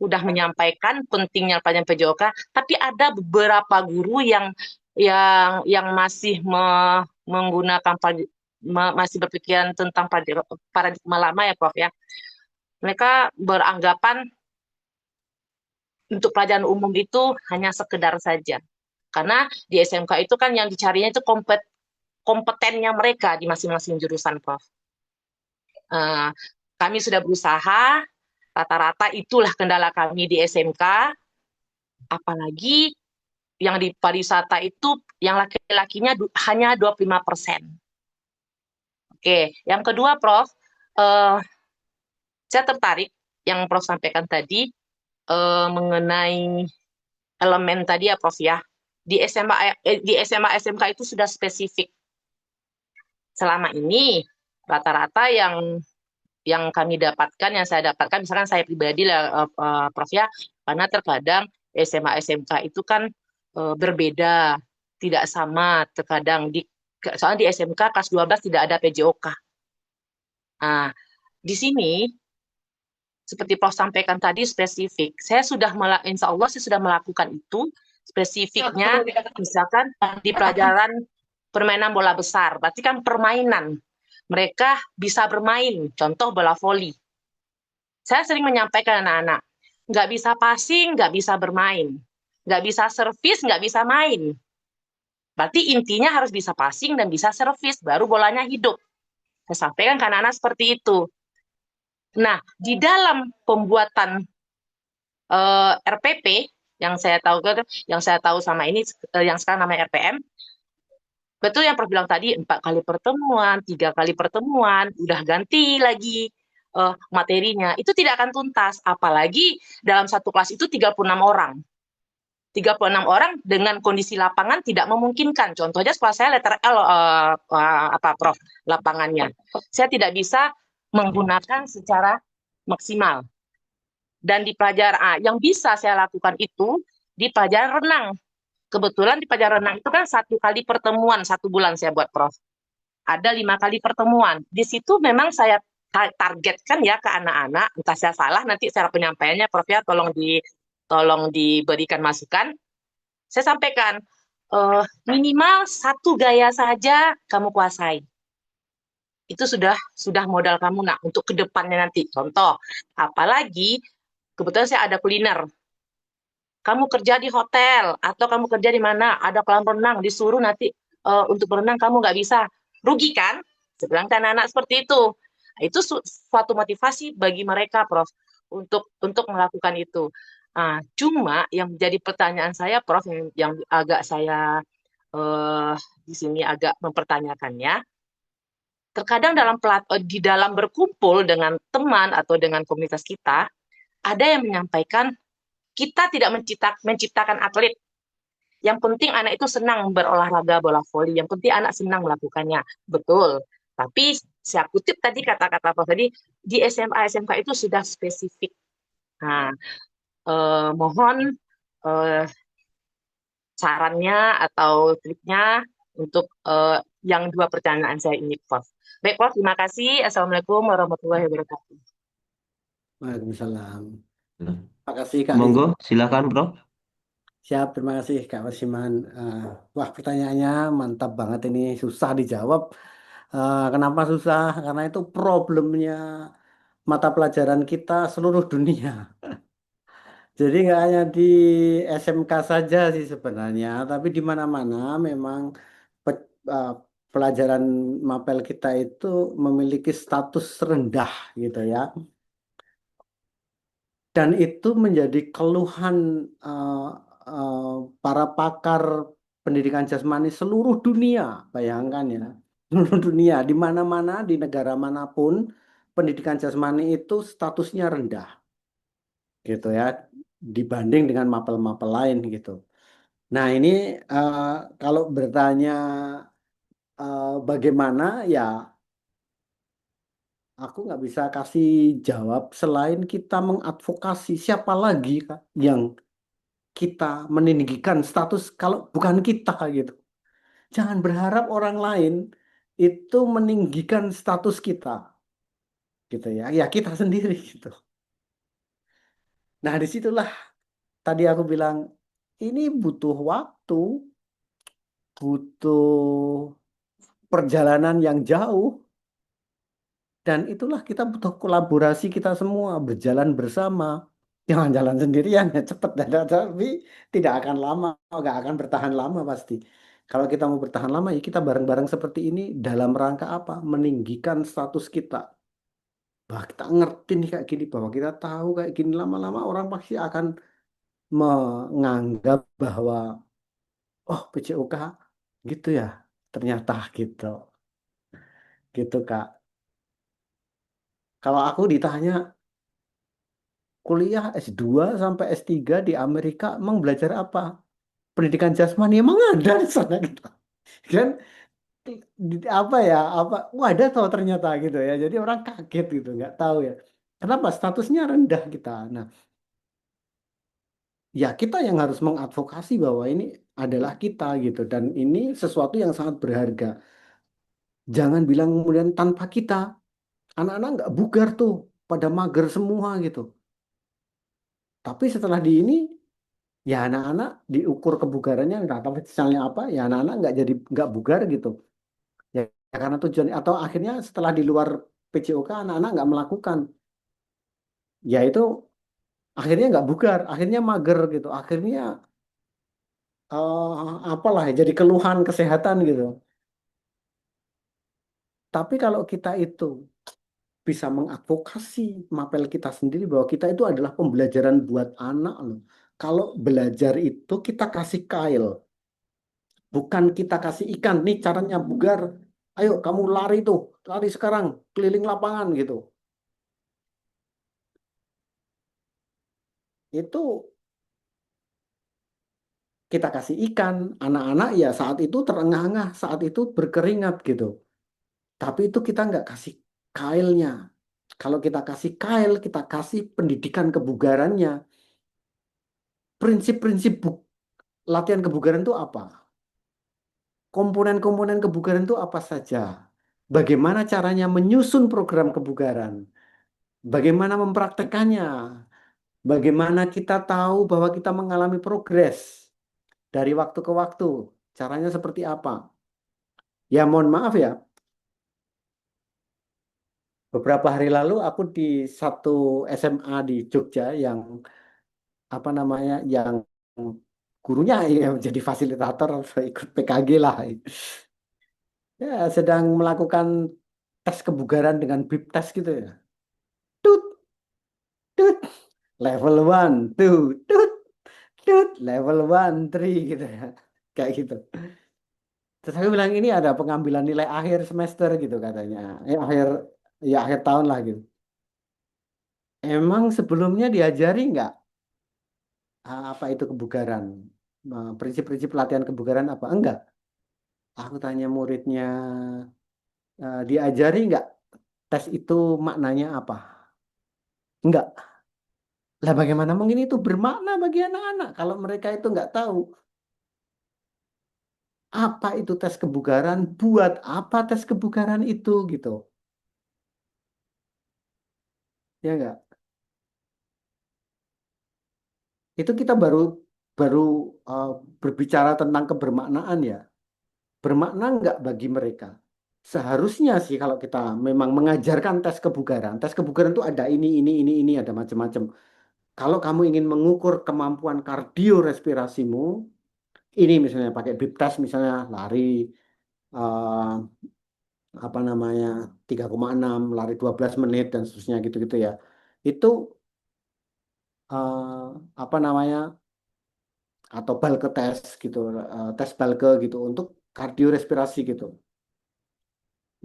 sudah menyampaikan pentingnya pelajaran PJOK, tapi ada beberapa guru yang masih menggunakan masih berpikiran tentang paradigma lama ya, Prof ya. Mereka beranggapan untuk pelajaran umum itu hanya sekedar saja. Karena di SMK itu kan yang dicarinya itu kompetennya mereka di masing-masing jurusan, Prof. Kami sudah berusaha, rata-rata itulah kendala kami di SMK, apalagi yang di pariwisata itu yang laki-lakinya hanya 25%. Oke, yang kedua, Prof, saya tertarik yang Prof sampaikan tadi mengenai elemen tadi ya, Prof ya. Di SMA SMK itu sudah spesifik. Selama ini rata-rata yang kami dapatkan, yang saya dapatkan, misalkan saya pribadi lah, Prof ya, karena terkadang SMA SMK itu kan berbeda, tidak sama, terkadang Soalnya di SMK kelas 12 tidak ada PJOK. Nah, di sini seperti Prof sampaikan tadi spesifik, insya Allah saya sudah melakukan itu spesifiknya, misalkan di pelajaran permainan bola besar, berarti kan permainan. Mereka bisa bermain, contoh bola voli. Saya sering menyampaikan anak-anak, nggak bisa passing, nggak bisa bermain. Nggak bisa servis, nggak bisa main. Berarti intinya harus bisa passing dan bisa servis, baru bolanya hidup. Saya sampaikan ke anak-anak seperti itu. Nah, di dalam pembuatan RPP yang saya tahu sama ini yang sekarang namanya RPM, betul yang Prof bilang tadi 4 kali pertemuan, 3 kali pertemuan, udah ganti lagi materinya, itu tidak akan tuntas. Apalagi dalam satu kelas itu 36 orang. 36 orang dengan kondisi lapangan tidak memungkinkan. Contohnya sekolah saya letter L Prof lapangannya. Saya tidak bisa menggunakan secara maksimal. Dan di pelajaran yang bisa saya lakukan itu di pelajaran renang. Kebetulan di pelajaran renang itu kan 1 kali pertemuan 1 bulan saya buat Prof. Ada 5 kali pertemuan. Di situ memang saya targetkan ya ke anak-anak. Entah saya salah nanti cara penyampaiannya Prof ya tolong diberikan masukan. Saya sampaikan minimal 1 gaya saja kamu kuasai. Itu sudah modal kamu nak untuk kedepannya nanti. Contoh, apalagi kebetulan saya ada kuliner. Kamu kerja di hotel atau kamu kerja di mana, ada kolam renang, disuruh nanti untuk berenang kamu nggak bisa. Rugi kan? Saya bilang ke anak-anak seperti itu. Nah, itu suatu motivasi bagi mereka, Prof, untuk melakukan itu. Nah, cuma yang menjadi pertanyaan saya, Prof, yang agak saya di sini agak mempertanyakannya, terkadang di dalam berkumpul dengan teman atau dengan komunitas kita, ada yang menyampaikan kita tidak menciptakan atlet. Yang penting anak itu senang berolahraga bola voli. Yang penting anak senang melakukannya. Betul. Tapi saya kutip tadi kata-kata Prof tadi, di SMA SMK itu sudah spesifik. Nah, mohon sarannya atau triknya untuk yang 2 pertanyaan saya ini, Prof. Baik, Prof. Terima kasih. Assalamualaikum warahmatullahi wabarakatuh. Waalaikumsalam. Nah, Terima kasih Kak monggo, Rizky. silakan, Prof. Siap, terima kasih Kak Wasiman. Wah, pertanyaannya mantap banget ini, susah dijawab. Kenapa susah? Karena itu problemnya mata pelajaran kita seluruh dunia. Jadi nggak hanya di SMK saja sih sebenarnya, tapi di mana-mana memang uh, pelajaran mapel kita itu memiliki status rendah gitu ya. Dan itu menjadi keluhan uh, uh, para pakar pendidikan jasmani seluruh dunia. Bayangkan ya, seluruh dunia, di mana-mana, di negara manapun, pendidikan jasmani itu statusnya rendah, gitu ya, dibanding dengan mapel-mapel lain gitu. Nah ini uh, kalau bertanya bagaimana ya, aku nggak bisa kasih jawab selain kita mengadvokasi siapa lagi Kak, yang kita meninggikan status kalau bukan kita gitu. Jangan berharap orang lain itu meninggikan status kita gitu ya. Ya kita sendiri gitu. Nah, disitulah tadi aku bilang ini butuh waktu, butuh perjalanan yang jauh dan itulah kita butuh kolaborasi kita semua berjalan bersama. Jangan jalan sendirian ya cepet tapi tidak akan lama, nggak akan bertahan lama pasti. Kalau kita mau bertahan lama ya kita bareng-bareng seperti ini dalam rangka apa? Meninggikan status kita. Bahwa kita ngerti nih kayak gini, bahwa kita tahu kayak gini lama-lama orang pasti akan menganggap bahwa oh PJOK gitu ya, ternyata gitu, gitu Kak. Kalau aku ditanya kuliah S2 sampai S3 di Amerika emang belajar apa? Pendidikan jasmani emang ada di sana gitu. Kan apa ya apa wah ada tahu ternyata gitu ya jadi orang kaget gitu nggak tahu ya kenapa statusnya rendah kita. Nah ya kita yang harus mengadvokasi bahwa ini adalah kita gitu. Dan ini sesuatu yang sangat berharga. Jangan bilang kemudian tanpa kita, anak-anak nggak bugar tuh, pada mager semua gitu. Tapi setelah di ini, ya anak-anak diukur kebugarannya, nggak tahu misalnya apa, ya anak-anak nggak bugar gitu. Ya, karena tujuan atau akhirnya setelah di luar PJOK anak-anak nggak melakukan, ya itu akhirnya nggak bugar, akhirnya mager gitu, akhirnya apalah ya, jadi keluhan kesehatan gitu. Tapi kalau kita itu bisa mengadvokasi mapel kita sendiri bahwa kita itu adalah pembelajaran buat anak loh. Kalau belajar itu kita kasih kail, bukan kita kasih ikan. Nih caranya bugar. Ayo kamu lari tuh, lari sekarang keliling lapangan gitu. Itu kita kasih ikan, anak-anak ya saat itu terengah-engah, saat itu berkeringat gitu. Tapi itu kita nggak kasih kailnya. Kalau kita kasih kail, kita kasih pendidikan kebugarannya. Prinsip-prinsip latihan kebugaran itu apa? Komponen-komponen kebugaran itu apa saja? Bagaimana caranya menyusun program kebugaran? Bagaimana mempraktekannya? Bagaimana kita tahu bahwa kita mengalami progres dari waktu ke waktu? Caranya seperti apa? Ya mohon maaf ya, beberapa hari lalu aku di satu SMA di Jogja yang apa namanya, yang gurunya ya jadi fasilitator ikut PKG lah. Ya, sedang melakukan tes kebugaran dengan bip test gitu ya. Tut, tut, level one, two, tut, tut, level one, three gitu ya. Kayak gitu. Terus aku bilang ini ada pengambilan nilai akhir semester gitu katanya. Akhir tahun lah gitu. Emang sebelumnya diajari nggak apa itu kebugaran? Prinsip-prinsip latihan kebugaran apa? Enggak. Aku tanya muridnya, diajari nggak tes itu maknanya apa? Enggak. Lah bagaimana mungkin itu bermakna bagi anak-anak kalau mereka itu nggak tahu apa itu tes kebugaran, buat apa tes kebugaran itu gitu. Ya enggak? Itu kita baru baru uh, berbicara tentang kebermaknaan ya. Bermakna enggak bagi mereka? Seharusnya sih kalau kita memang mengajarkan tes kebugaran itu ada ini, ada macam-macam. Kalau kamu ingin mengukur kemampuan kardiorespirasimu, ini misalnya pakai bip test misalnya lari eh, apa namanya 3,6 lari 12 menit dan seterusnya gitu-gitu ya. Itu apa namanya atau Balke tes gitu, tes Balke gitu untuk kardiorespirasi gitu.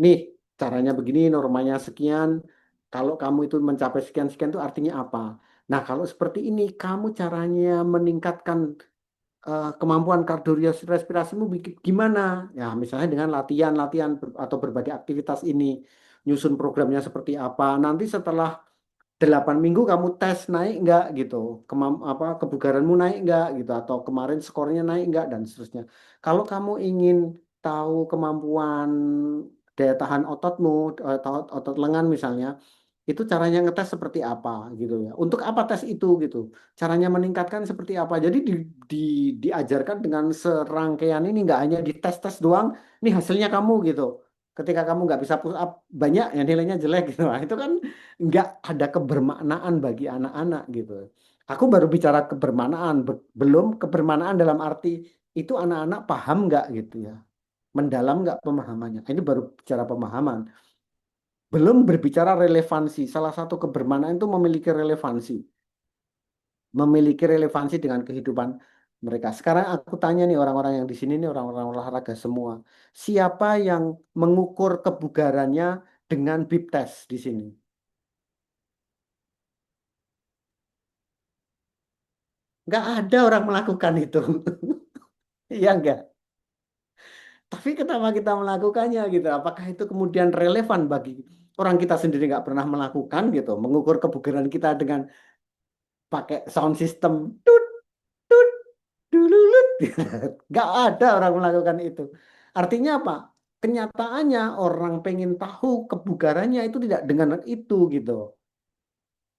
Nih caranya begini, normanya sekian. Kalau kamu itu mencapai sekian-sekian itu artinya apa? Nah, kalau seperti ini kamu caranya meningkatkan kemampuan kardiorespirasimu gimana? Ya, misalnya dengan latihan-latihan atau berbagai aktivitas ini, nyusun programnya seperti apa. Nanti setelah 8 minggu kamu tes naik enggak gitu, kebugaranmu naik enggak gitu, atau kemarin skornya naik enggak dan seterusnya. Kalau kamu ingin tahu kemampuan daya tahan ototmu, otot lengan misalnya, itu caranya ngetes seperti apa gitu ya. Untuk apa tes itu gitu. Caranya meningkatkan seperti apa. Jadi diajarkan dengan serangkaian ini nggak hanya di tes-tes doang. Ini hasilnya kamu gitu. Ketika kamu nggak bisa push up banyak yang nilainya jelek gitu. Nah, itu kan nggak ada kebermaknaan bagi anak-anak gitu. Aku baru bicara kebermaknaan, belum kebermaknaan dalam arti itu anak-anak paham nggak gitu ya. Mendalam nggak pemahamannya. Ini baru bicara pemahaman. Belum berbicara relevansi. Salah satu kebermanaan itu memiliki relevansi dengan kehidupan mereka. Sekarang aku tanya nih orang-orang yang di sini nih orang-orang olahraga semua. Siapa yang mengukur kebugarannya dengan bip test di sini? Nggak ada orang melakukan itu. Iya enggak? Tapi kenapa kita melakukannya gitu? Apakah itu kemudian relevan bagi orang kita sendiri nggak pernah melakukan gitu? Mengukur kebugaran kita dengan pakai sound system. Tut, tut, dulu, Nggak ada orang melakukan itu. Artinya apa? Kenyataannya orang pengen tahu kebugarannya itu tidak dengan itu gitu.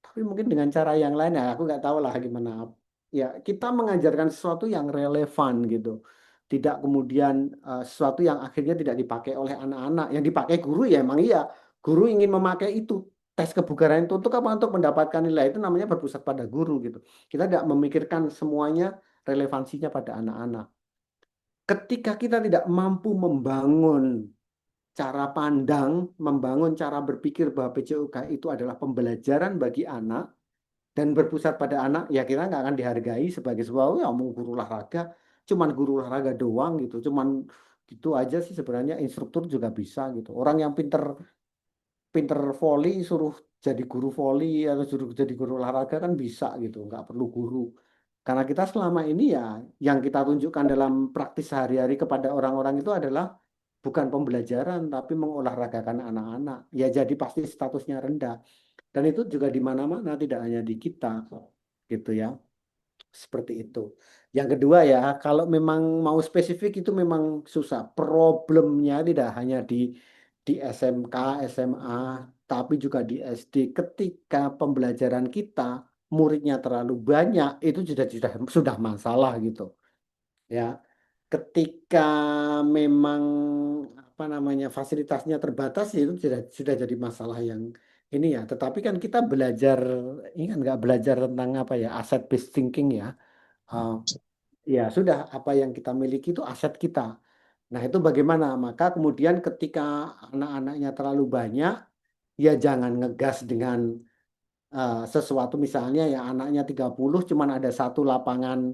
Tapi mungkin dengan cara yang lain ya aku nggak tahu lah gimana. Ya kita mengajarkan sesuatu yang relevan gitu. Tidak kemudian sesuatu yang akhirnya tidak dipakai oleh anak-anak. Yang dipakai guru ya emang iya. Guru ingin memakai itu. Tes kebugaran itu untuk apa? Untuk mendapatkan nilai itu namanya berpusat pada guru gitu. Kita tidak memikirkan semuanya relevansinya pada anak-anak. Ketika kita tidak mampu membangun cara pandang, membangun cara berpikir bahwa PJOK itu adalah pembelajaran bagi anak dan berpusat pada anak, ya kita nggak akan dihargai sebagai sebuah, "Oh, ya mau guru olahraga, cuman guru olahraga doang gitu, cuman gitu aja sih sebenarnya instruktur juga bisa gitu. Orang yang pinter pinter volley suruh jadi guru volley atau suruh jadi guru olahraga kan bisa gitu, nggak perlu guru. Karena kita selama ini ya yang kita tunjukkan dalam praktis sehari-hari kepada orang-orang itu adalah bukan pembelajaran tapi mengolahragakan anak-anak. Ya jadi pasti statusnya rendah. Dan itu juga di mana-mana tidak hanya di kita gitu ya. Seperti itu. Yang kedua ya, kalau memang mau spesifik itu memang susah. Problemnya tidak hanya di SMK, SMA, tapi juga di SD. Ketika pembelajaran kita muridnya terlalu banyak, itu sudah masalah gitu. Ya, ketika memang apa namanya fasilitasnya terbatas, ya itu sudah jadi masalah yang ini ya. Tetapi kan kita belajar, ini kan nggak belajar tentang apa ya, asset based thinking ya. Uh, Ya, sudah apa yang kita miliki itu aset kita. Nah, itu bagaimana? Maka kemudian ketika anak-anaknya terlalu banyak, ya jangan ngegas dengan sesuatu misalnya ya anaknya 30 cuman ada satu lapangan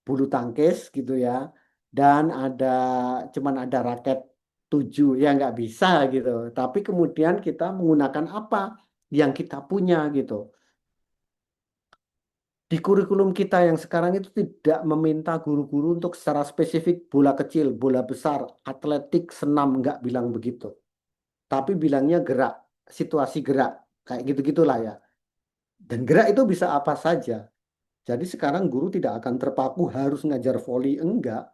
bulu tangkis gitu ya. Dan cuman ada raket 7 ya nggak bisa gitu. Tapi kemudian kita menggunakan apa yang kita punya gitu. Di kurikulum kita yang sekarang itu tidak meminta guru-guru untuk secara spesifik bola kecil, bola besar, atletik, senam, nggak bilang begitu. Tapi bilangnya gerak, situasi gerak, kayak gitu-gitulah ya. Dan gerak itu bisa apa saja. Jadi sekarang guru tidak akan terpaku harus ngajar voli, enggak.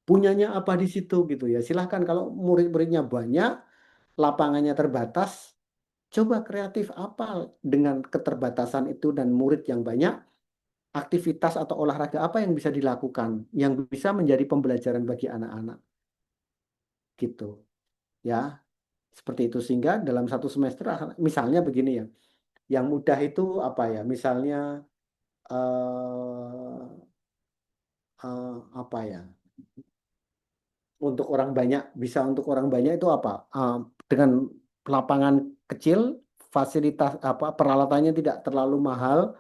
Punyanya apa di situ gitu ya. Silahkan kalau murid-muridnya banyak, lapangannya terbatas, coba kreatif apa dengan keterbatasan itu dan murid yang banyak, aktivitas atau olahraga apa yang bisa dilakukan yang bisa menjadi pembelajaran bagi anak-anak gitu ya seperti itu sehingga dalam satu semester misalnya begini ya yang mudah itu apa ya misalnya eh, apa ya untuk orang banyak bisa untuk orang banyak itu apa dengan lapangan kecil fasilitas apa peralatannya tidak terlalu mahal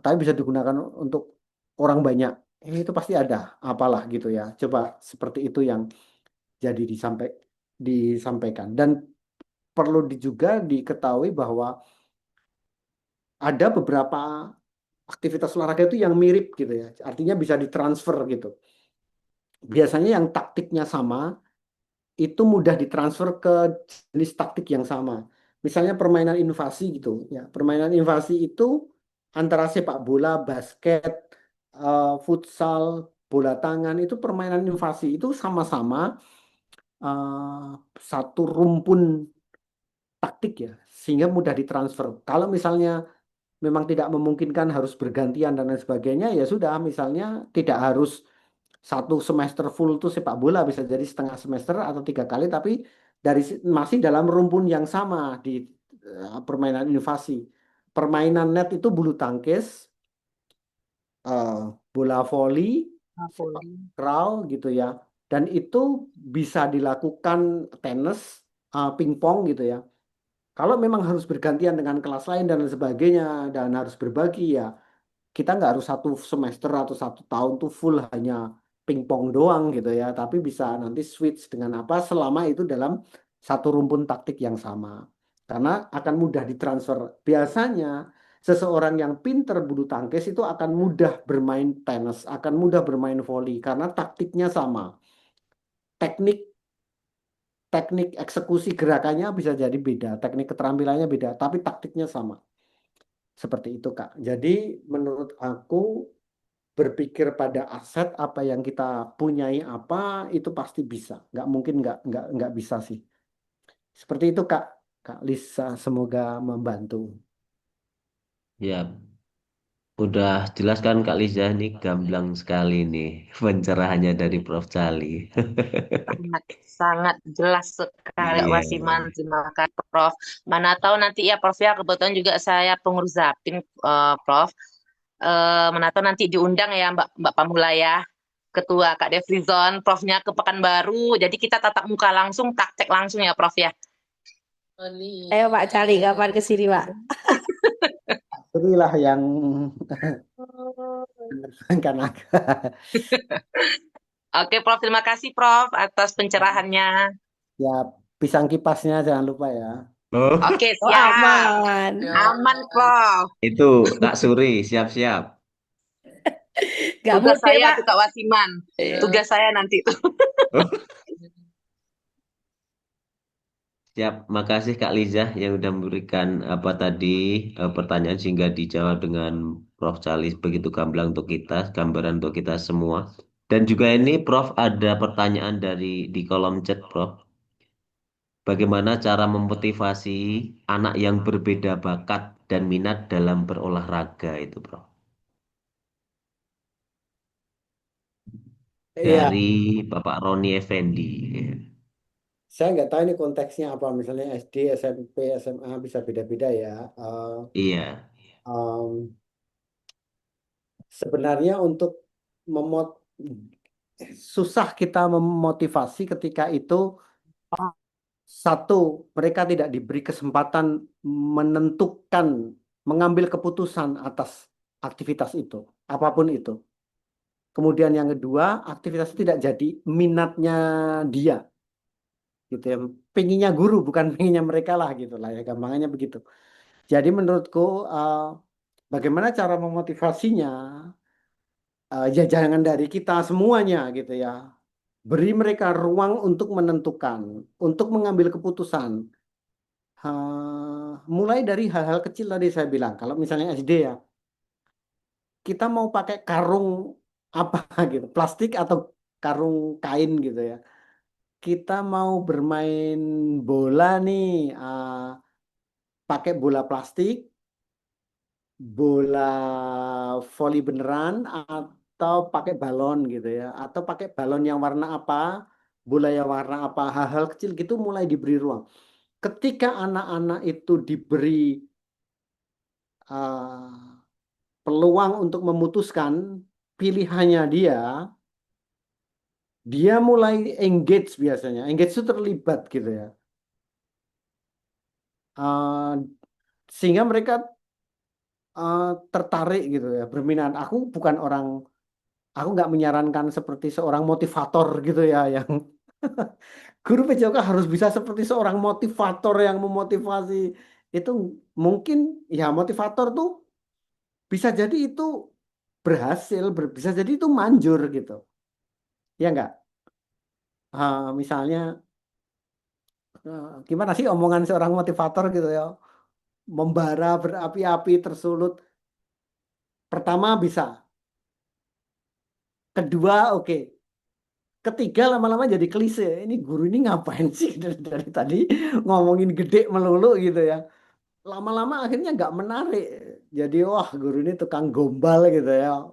tapi bisa digunakan untuk orang banyak. Itu pasti ada, apalah gitu ya. Coba seperti itu yang jadi disampaikan. Dan perlu juga diketahui bahwa ada beberapa aktivitas olahraga itu yang mirip gitu ya. Artinya bisa ditransfer gitu. Biasanya yang taktiknya sama itu mudah ditransfer ke jenis taktik yang sama. Misalnya permainan invasi gitu ya. Permainan invasi itu antara sepak bola, basket, futsal, bola tangan itu permainan invasi itu sama-sama satu rumpun taktik ya, sehingga mudah ditransfer. Kalau misalnya memang tidak memungkinkan harus bergantian dan lain sebagainya, ya sudah, misalnya tidak harus satu semester full itu sepak bola, bisa jadi setengah semester atau 3 kali, tapi masih dalam rumpun yang sama di permainan inovasi. Permainan net itu bulu tangkis, eh, bola voli, sepak Napoli. takraw gitu ya. Dan itu bisa dilakukan tenis, pingpong gitu ya. Kalau memang harus bergantian dengan kelas lain dan lain sebagainya dan harus berbagi ya kita nggak harus satu semester atau 1 tahun tuh full hanya pingpong doang gitu ya, tapi bisa nanti switch dengan apa selama itu dalam satu rumpun taktik yang sama. Karena akan mudah ditransfer. Biasanya seseorang yang pinter bulu tangkis itu akan mudah bermain tenis, akan mudah bermain volley karena taktiknya sama. Teknik teknik eksekusi gerakannya bisa jadi beda, teknik keterampilannya beda, tapi taktiknya sama. Seperti itu, Kak. Jadi menurut aku berpikir pada aset apa yang kita punyai apa itu pasti bisa. Nggak mungkin nggak bisa sih. Seperti itu Kak Lisa, semoga membantu. Ya, udah jelas kan Kak Liza, ini gamblang sekali nih pencerahannya dari Prof. Cali. Sangat, sangat jelas sekali Iya, Wasiman. Terima kasih Prof. Mana tahu nanti ya Prof ya, kebetulan juga saya pengurus Zapin Prof. Mana tahu nanti diundang ya Mbak Pamula ya, Ketua Kak Defrizon, Profnya ke Pekanbaru. Jadi kita tatap muka langsung, praktek langsung ya Prof ya. Ayo Pak Cali, kapan ke sini Pak? Itulah yang menerangkan agak. Oke Prof, terima kasih Prof atas pencerahannya. Ya, pisang kipasnya jangan lupa ya. Oh, Oke, Oh siap. aman. Aman Prof. itu Kak Suri, siap-siap. Gak Tugas mudah saya Pak. tuh Kak Wasiman. Tugas saya nanti tuh. Siap, makasih Kak Liza yang udah memberikan apa tadi pertanyaan sehingga dijawab dengan Prof. Cali begitu gamblang untuk kita, gambaran untuk kita semua. Dan juga ini Prof ada pertanyaan di kolom chat Prof. Bagaimana cara memotivasi anak yang berbeda bakat dan minat dalam berolahraga itu Prof? Iya, Dari Bapak Roni Effendi. saya nggak tahu ini konteksnya apa. Misalnya SD, SMP, SMA bisa beda-beda ya. Iya, Um, sebenarnya untuk memot susah kita memotivasi ketika itu satu, mereka tidak diberi kesempatan menentukan, mengambil keputusan atas aktivitas itu, apapun itu. Kemudian yang kedua, aktivitas itu tidak jadi minatnya dia, gitu ya. Pengennya guru, bukan pengennya mereka lah, gitu lah ya, gampangannya begitu. Jadi menurutku, bagaimana cara memotivasinya? Ya jangan dari kita semuanya, gitu ya. Beri mereka ruang untuk menentukan, untuk mengambil keputusan. Mulai dari hal-hal kecil tadi saya bilang, kalau misalnya SD ya, kita mau pakai karung apa gitu, plastik atau karung kain gitu ya. Kita mau bermain bola nih, pakai bola plastik, bola voli beneran, atau pakai balon gitu ya, atau pakai balon yang warna apa, bola yang warna apa, hal-hal kecil gitu mulai diberi ruang. Ketika anak-anak itu diberi uh, peluang untuk memutuskan pilihannya dia mulai engage biasanya. Engage itu terlibat gitu ya. Uh, sehingga mereka tertarik gitu ya, berminat. Aku nggak menyarankan seperti seorang motivator gitu ya, yang guru PJOK harus bisa seperti seorang motivator yang memotivasi. Itu mungkin ya motivator tuh bisa jadi itu berhasil, bisa jadi itu manjur gitu. Ya enggak? Misalnya gimana sih omongan seorang motivator gitu ya, membara berapi-api tersulut, pertama bisa, kedua oke, ketiga lama-lama jadi klise, ini guru ini ngapain sih dari tadi ngomongin gede melulu gitu ya, lama-lama akhirnya nggak menarik, jadi wah guru ini tukang gombal gitu ya.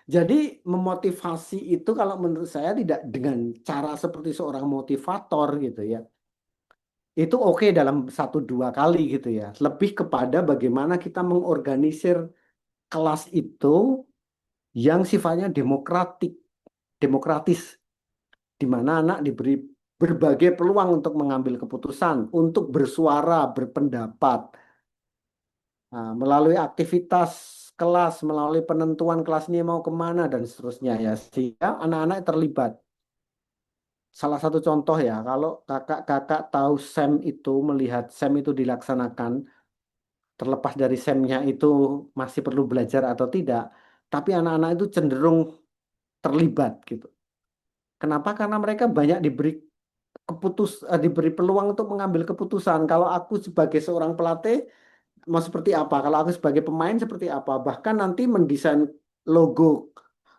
Jadi memotivasi itu kalau menurut saya tidak dengan cara seperti seorang motivator gitu ya, itu oke dalam satu dua kali gitu ya. Lebih kepada bagaimana kita mengorganisir kelas itu yang sifatnya demokratis, di mana anak diberi berbagai peluang untuk mengambil keputusan, untuk bersuara, berpendapat, melalui aktivitas kelas, melalui penentuan kelas ini mau kemana dan seterusnya ya, sehingga anak-anak terlibat. Salah satu contoh ya, kalau kakak-kakak tahu SEM itu, melihat SEM itu dilaksanakan, terlepas dari SEM-nya itu masih perlu belajar atau tidak, tapi anak-anak itu cenderung terlibat gitu. Kenapa? Karena mereka banyak diberi peluang untuk mengambil keputusan. Kalau aku sebagai seorang pelatih mau seperti apa? Kalau aku sebagai pemain seperti apa? Bahkan nanti mendesain logo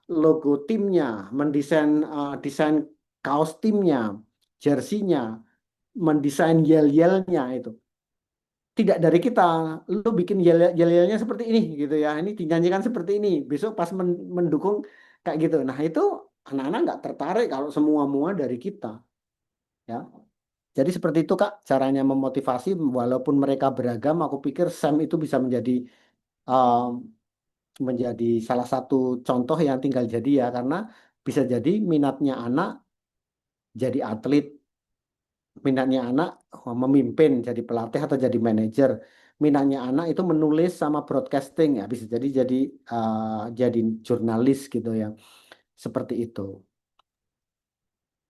logo timnya, mendesain desain kaos timnya, jersinya, mendesain yel-yelnya itu. Tidak dari kita, lu bikin yel-yelnya seperti ini gitu ya. Ini dinyanyikan seperti ini. Besok pas mendukung kayak gitu. Nah, itu anak-anak nggak tertarik kalau semua-mua dari kita ya. Jadi seperti itu Kak, caranya memotivasi walaupun mereka beragam, aku pikir SEM itu bisa um, menjadi salah satu contoh yang tinggal jadi ya karena bisa jadi minatnya anak jadi atlet, minatnya anak memimpin jadi pelatih atau jadi manajer, minatnya anak itu menulis sama broadcasting ya bisa jadi jurnalis gitu ya. Seperti itu.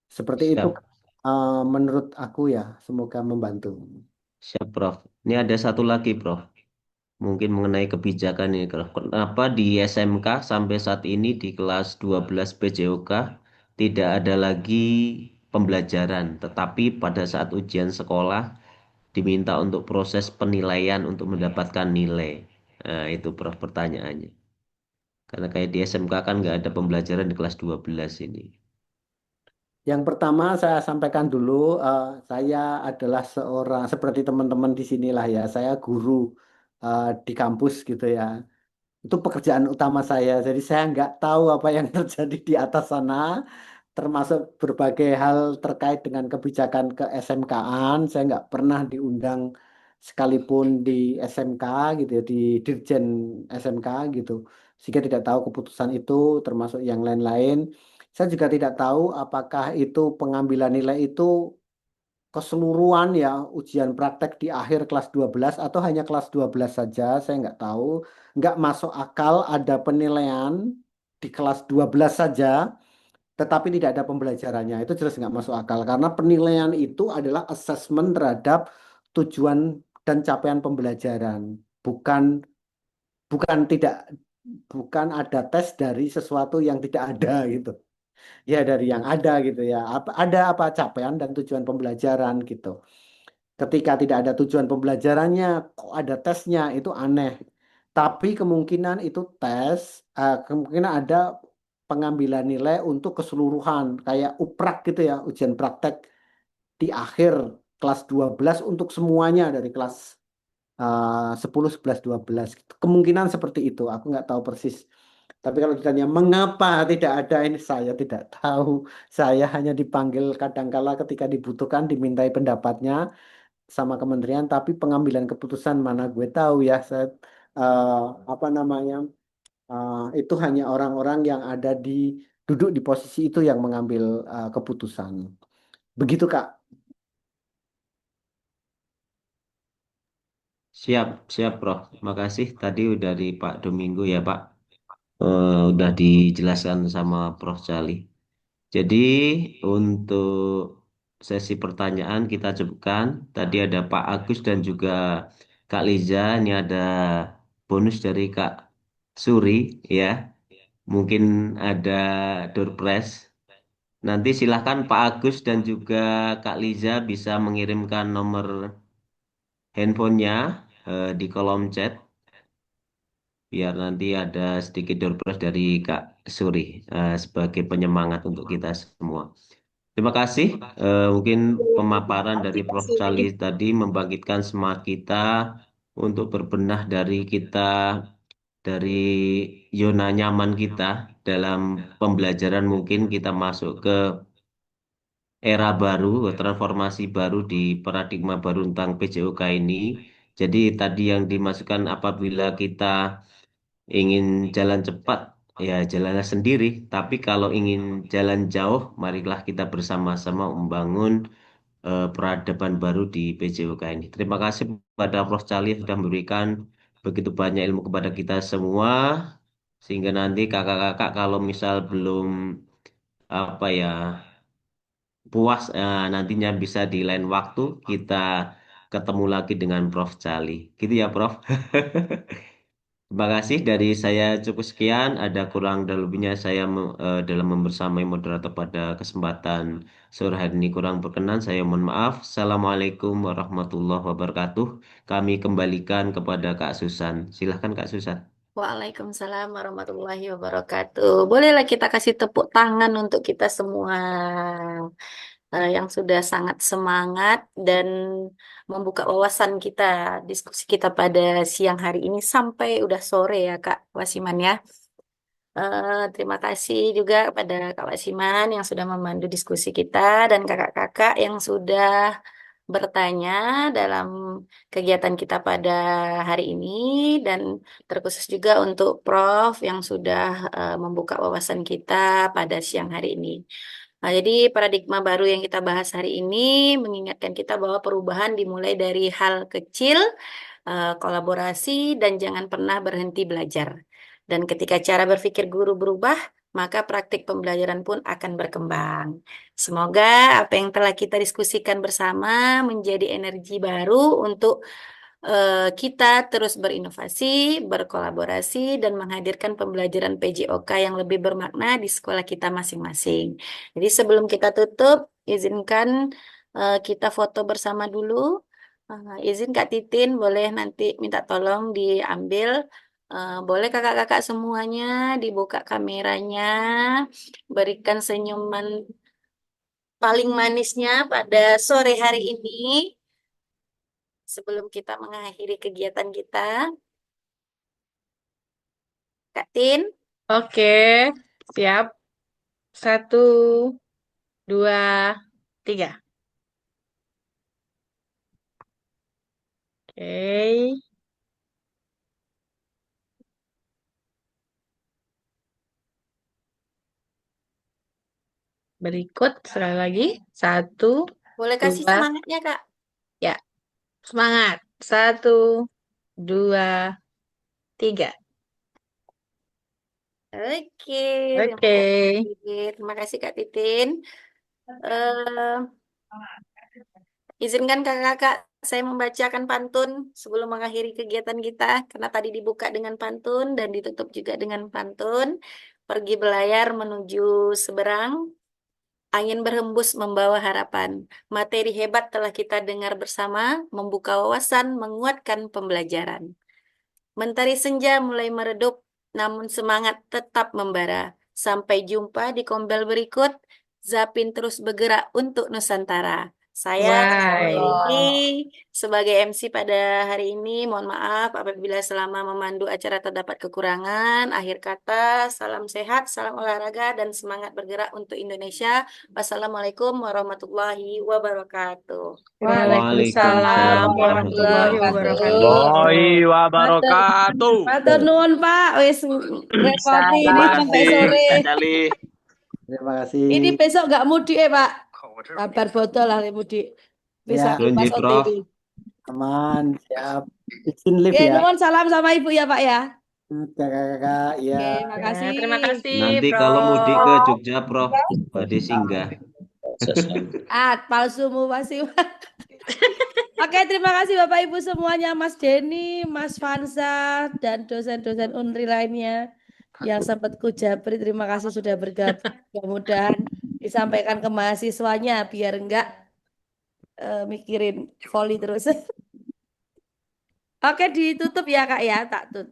Seperti itu Siap, menurut aku ya, semoga membantu. siap, Prof. Ini ada satu lagi, Prof. Mungkin mengenai kebijakan ini, Prof. Kenapa di SMK sampai saat ini di kelas 12 PJOK tidak ada lagi pembelajaran, tetapi pada saat ujian sekolah diminta untuk proses penilaian untuk mendapatkan nilai. Nah, itu Prof pertanyaannya. Karena kayak di SMK kan nggak ada pembelajaran di kelas 12 ini. Yang pertama saya sampaikan dulu, saya adalah seorang seperti teman-teman di sinilah ya, saya guru di kampus gitu ya. Itu pekerjaan utama saya. Jadi saya nggak tahu apa yang terjadi di atas sana, termasuk berbagai hal terkait dengan kebijakan ke SMK-an. Saya nggak pernah diundang sekalipun di SMK gitu ya, di Dirjen SMK gitu. Sehingga tidak tahu keputusan itu, termasuk yang lain-lain. Saya juga tidak tahu apakah itu pengambilan nilai itu keseluruhan ya ujian praktek di akhir kelas 12 atau hanya kelas 12 saja, saya nggak tahu. Nggak masuk akal ada penilaian di kelas 12 saja, tetapi tidak ada pembelajarannya. Itu jelas nggak masuk akal, karena penilaian itu adalah asesmen terhadap tujuan dan capaian pembelajaran. Bukan bukan tidak bukan ada tes dari sesuatu yang tidak ada gitu. Ya dari yang ada gitu ya. Ada apa capaian dan tujuan pembelajaran gitu. Ketika tidak ada tujuan pembelajarannya, kok ada tesnya, itu aneh. Tapi kemungkinan itu tes, kemungkinan ada pengambilan nilai untuk keseluruhan, kayak uprak gitu ya, ujian praktek di akhir kelas 12 untuk semuanya dari kelas 10, 11, 12. Kemungkinan seperti itu, aku nggak tahu persis. Tapi kalau ditanya mengapa tidak ada ini, saya tidak tahu. Saya hanya dipanggil kadangkala ketika dibutuhkan, dimintai pendapatnya sama kementerian, tapi pengambilan keputusan mana gue tahu ya. Saya eh, apa namanya itu hanya orang-orang yang ada di duduk di posisi itu yang mengambil keputusan. Begitu Kak. Siap, siap, Prof. Makasih tadi udah dari Pak Domingo ya, Pak. Udah dijelaskan sama Prof. Jali. Jadi untuk sesi pertanyaan kita cukupkan. Tadi ada Pak Agus dan juga Kak Liza. Ini ada bonus dari Kak Suri ya. Mungkin ada door prize. Nanti silahkan Pak Agus dan juga Kak Liza bisa mengirimkan nomor handphonenya di kolom chat biar nanti ada sedikit door prize dari Kak Suri sebagai penyemangat untuk kita semua. Terima kasih. Mungkin pemaparan dari Kasih Kak Prof. Suri. Cali tadi membangkitkan semangat kita untuk berbenah dari kita dari zona nyaman kita dalam pembelajaran mungkin kita masuk ke era baru, transformasi baru di paradigma baru tentang PJOK ini. Jadi tadi yang dimasukkan apabila kita ingin jalan cepat, ya jalanlah sendiri. Tapi kalau ingin jalan jauh, marilah kita bersama-sama membangun peradaban baru di PJOK ini. Terima kasih kepada Prof. Cali sudah memberikan begitu banyak ilmu kepada kita semua, sehingga nanti kakak-kakak kalau misal belum apa ya puas nantinya bisa di lain waktu kita ketemu lagi dengan Prof. Cali. Gitu ya, Prof. Terima kasih dari saya cukup sekian. Ada kurang dan lebihnya saya dalam membersamai moderator pada kesempatan sore hari ini kurang berkenan. Saya mohon maaf. Assalamualaikum warahmatullahi wabarakatuh. Kami kembalikan kepada Kak Susan. Silahkan Kak Susan. Waalaikumsalam warahmatullahi wabarakatuh. Bolehlah kita kasih tepuk tangan untuk kita semua yang sudah sangat semangat dan membuka wawasan kita, diskusi kita pada siang hari ini sampai udah sore ya Kak Wasiman ya. Terima kasih juga kepada Kak Wasiman yang sudah memandu diskusi kita dan kakak-kakak yang sudah bertanya dalam kegiatan kita pada hari ini dan terkhusus juga untuk Prof yang sudah membuka wawasan kita pada siang hari ini. Nah, jadi paradigma baru yang kita bahas hari ini mengingatkan kita bahwa perubahan dimulai dari hal kecil, kolaborasi, dan jangan pernah berhenti belajar. Dan ketika cara berpikir guru berubah, maka praktik pembelajaran pun akan berkembang. Semoga apa yang telah kita diskusikan bersama menjadi energi baru untuk kita terus berinovasi, berkolaborasi, dan menghadirkan pembelajaran PJOK yang lebih bermakna di sekolah kita masing-masing. Jadi sebelum kita tutup, izinkan kita foto bersama dulu. Izin Kak Titin, boleh nanti minta tolong diambil. Boleh kakak-kakak semuanya dibuka kameranya, berikan senyuman paling manisnya pada sore hari ini sebelum kita mengakhiri kegiatan kita. Kak Tin, Oke, siap. 1, 2, 3. Oke. Berikut sekali lagi. 1, boleh kasih 2, semangatnya Kak. ya. Semangat. 1, 2, 3. Oke, Oke. terima kasih Kak Titin. Eh, Izinkan kakak-kakak saya membacakan pantun sebelum mengakhiri kegiatan kita, karena tadi dibuka dengan pantun dan ditutup juga dengan pantun. Pergi belayar menuju seberang, angin berhembus membawa harapan. Materi hebat telah kita dengar bersama, membuka wawasan, menguatkan pembelajaran. Mentari senja mulai meredup, namun semangat tetap membara. Sampai jumpa di kombel berikut. Zapin terus bergerak untuk Nusantara. Saya Why? sebagai MC pada hari ini, mohon maaf apabila selama memandu acara terdapat kekurangan. Akhir kata, salam sehat, salam olahraga, dan semangat bergerak untuk Indonesia. Wassalamualaikum warahmatullahi wabarakatuh. Waalaikumsalam warahmatullahi wabarakatuh. Warahmatullahi wabarakatuh. Matur nuwun Pak, wis repoti ini Terima sampai kasih, sore. Kak Cali. Terima kasih. Ini besok nggak mudik ya Pak? Kabar botol lah mudik. Besok Ya, di Mas Tunji, Prof. OTW. aman, siap. Izin live Oke, ya. nuwun salam sama Ibu ya Pak ya. Kakak-kakak, ya. Oke, makasih. Terima kasih, Nanti Prof. kalau mudik ke Jogja, Prof, badhe singgah. Palsumu masih. Oke, terima kasih Bapak Ibu semuanya, Mas Denny, Mas Fansa, dan dosen-dosen Unri lainnya yang sempat kujabri. Terima kasih sudah bergabung. Mudah-mudahan disampaikan ke mahasiswanya biar enggak mikirin volley terus. Oke, ditutup ya Kak ya, tak tutup.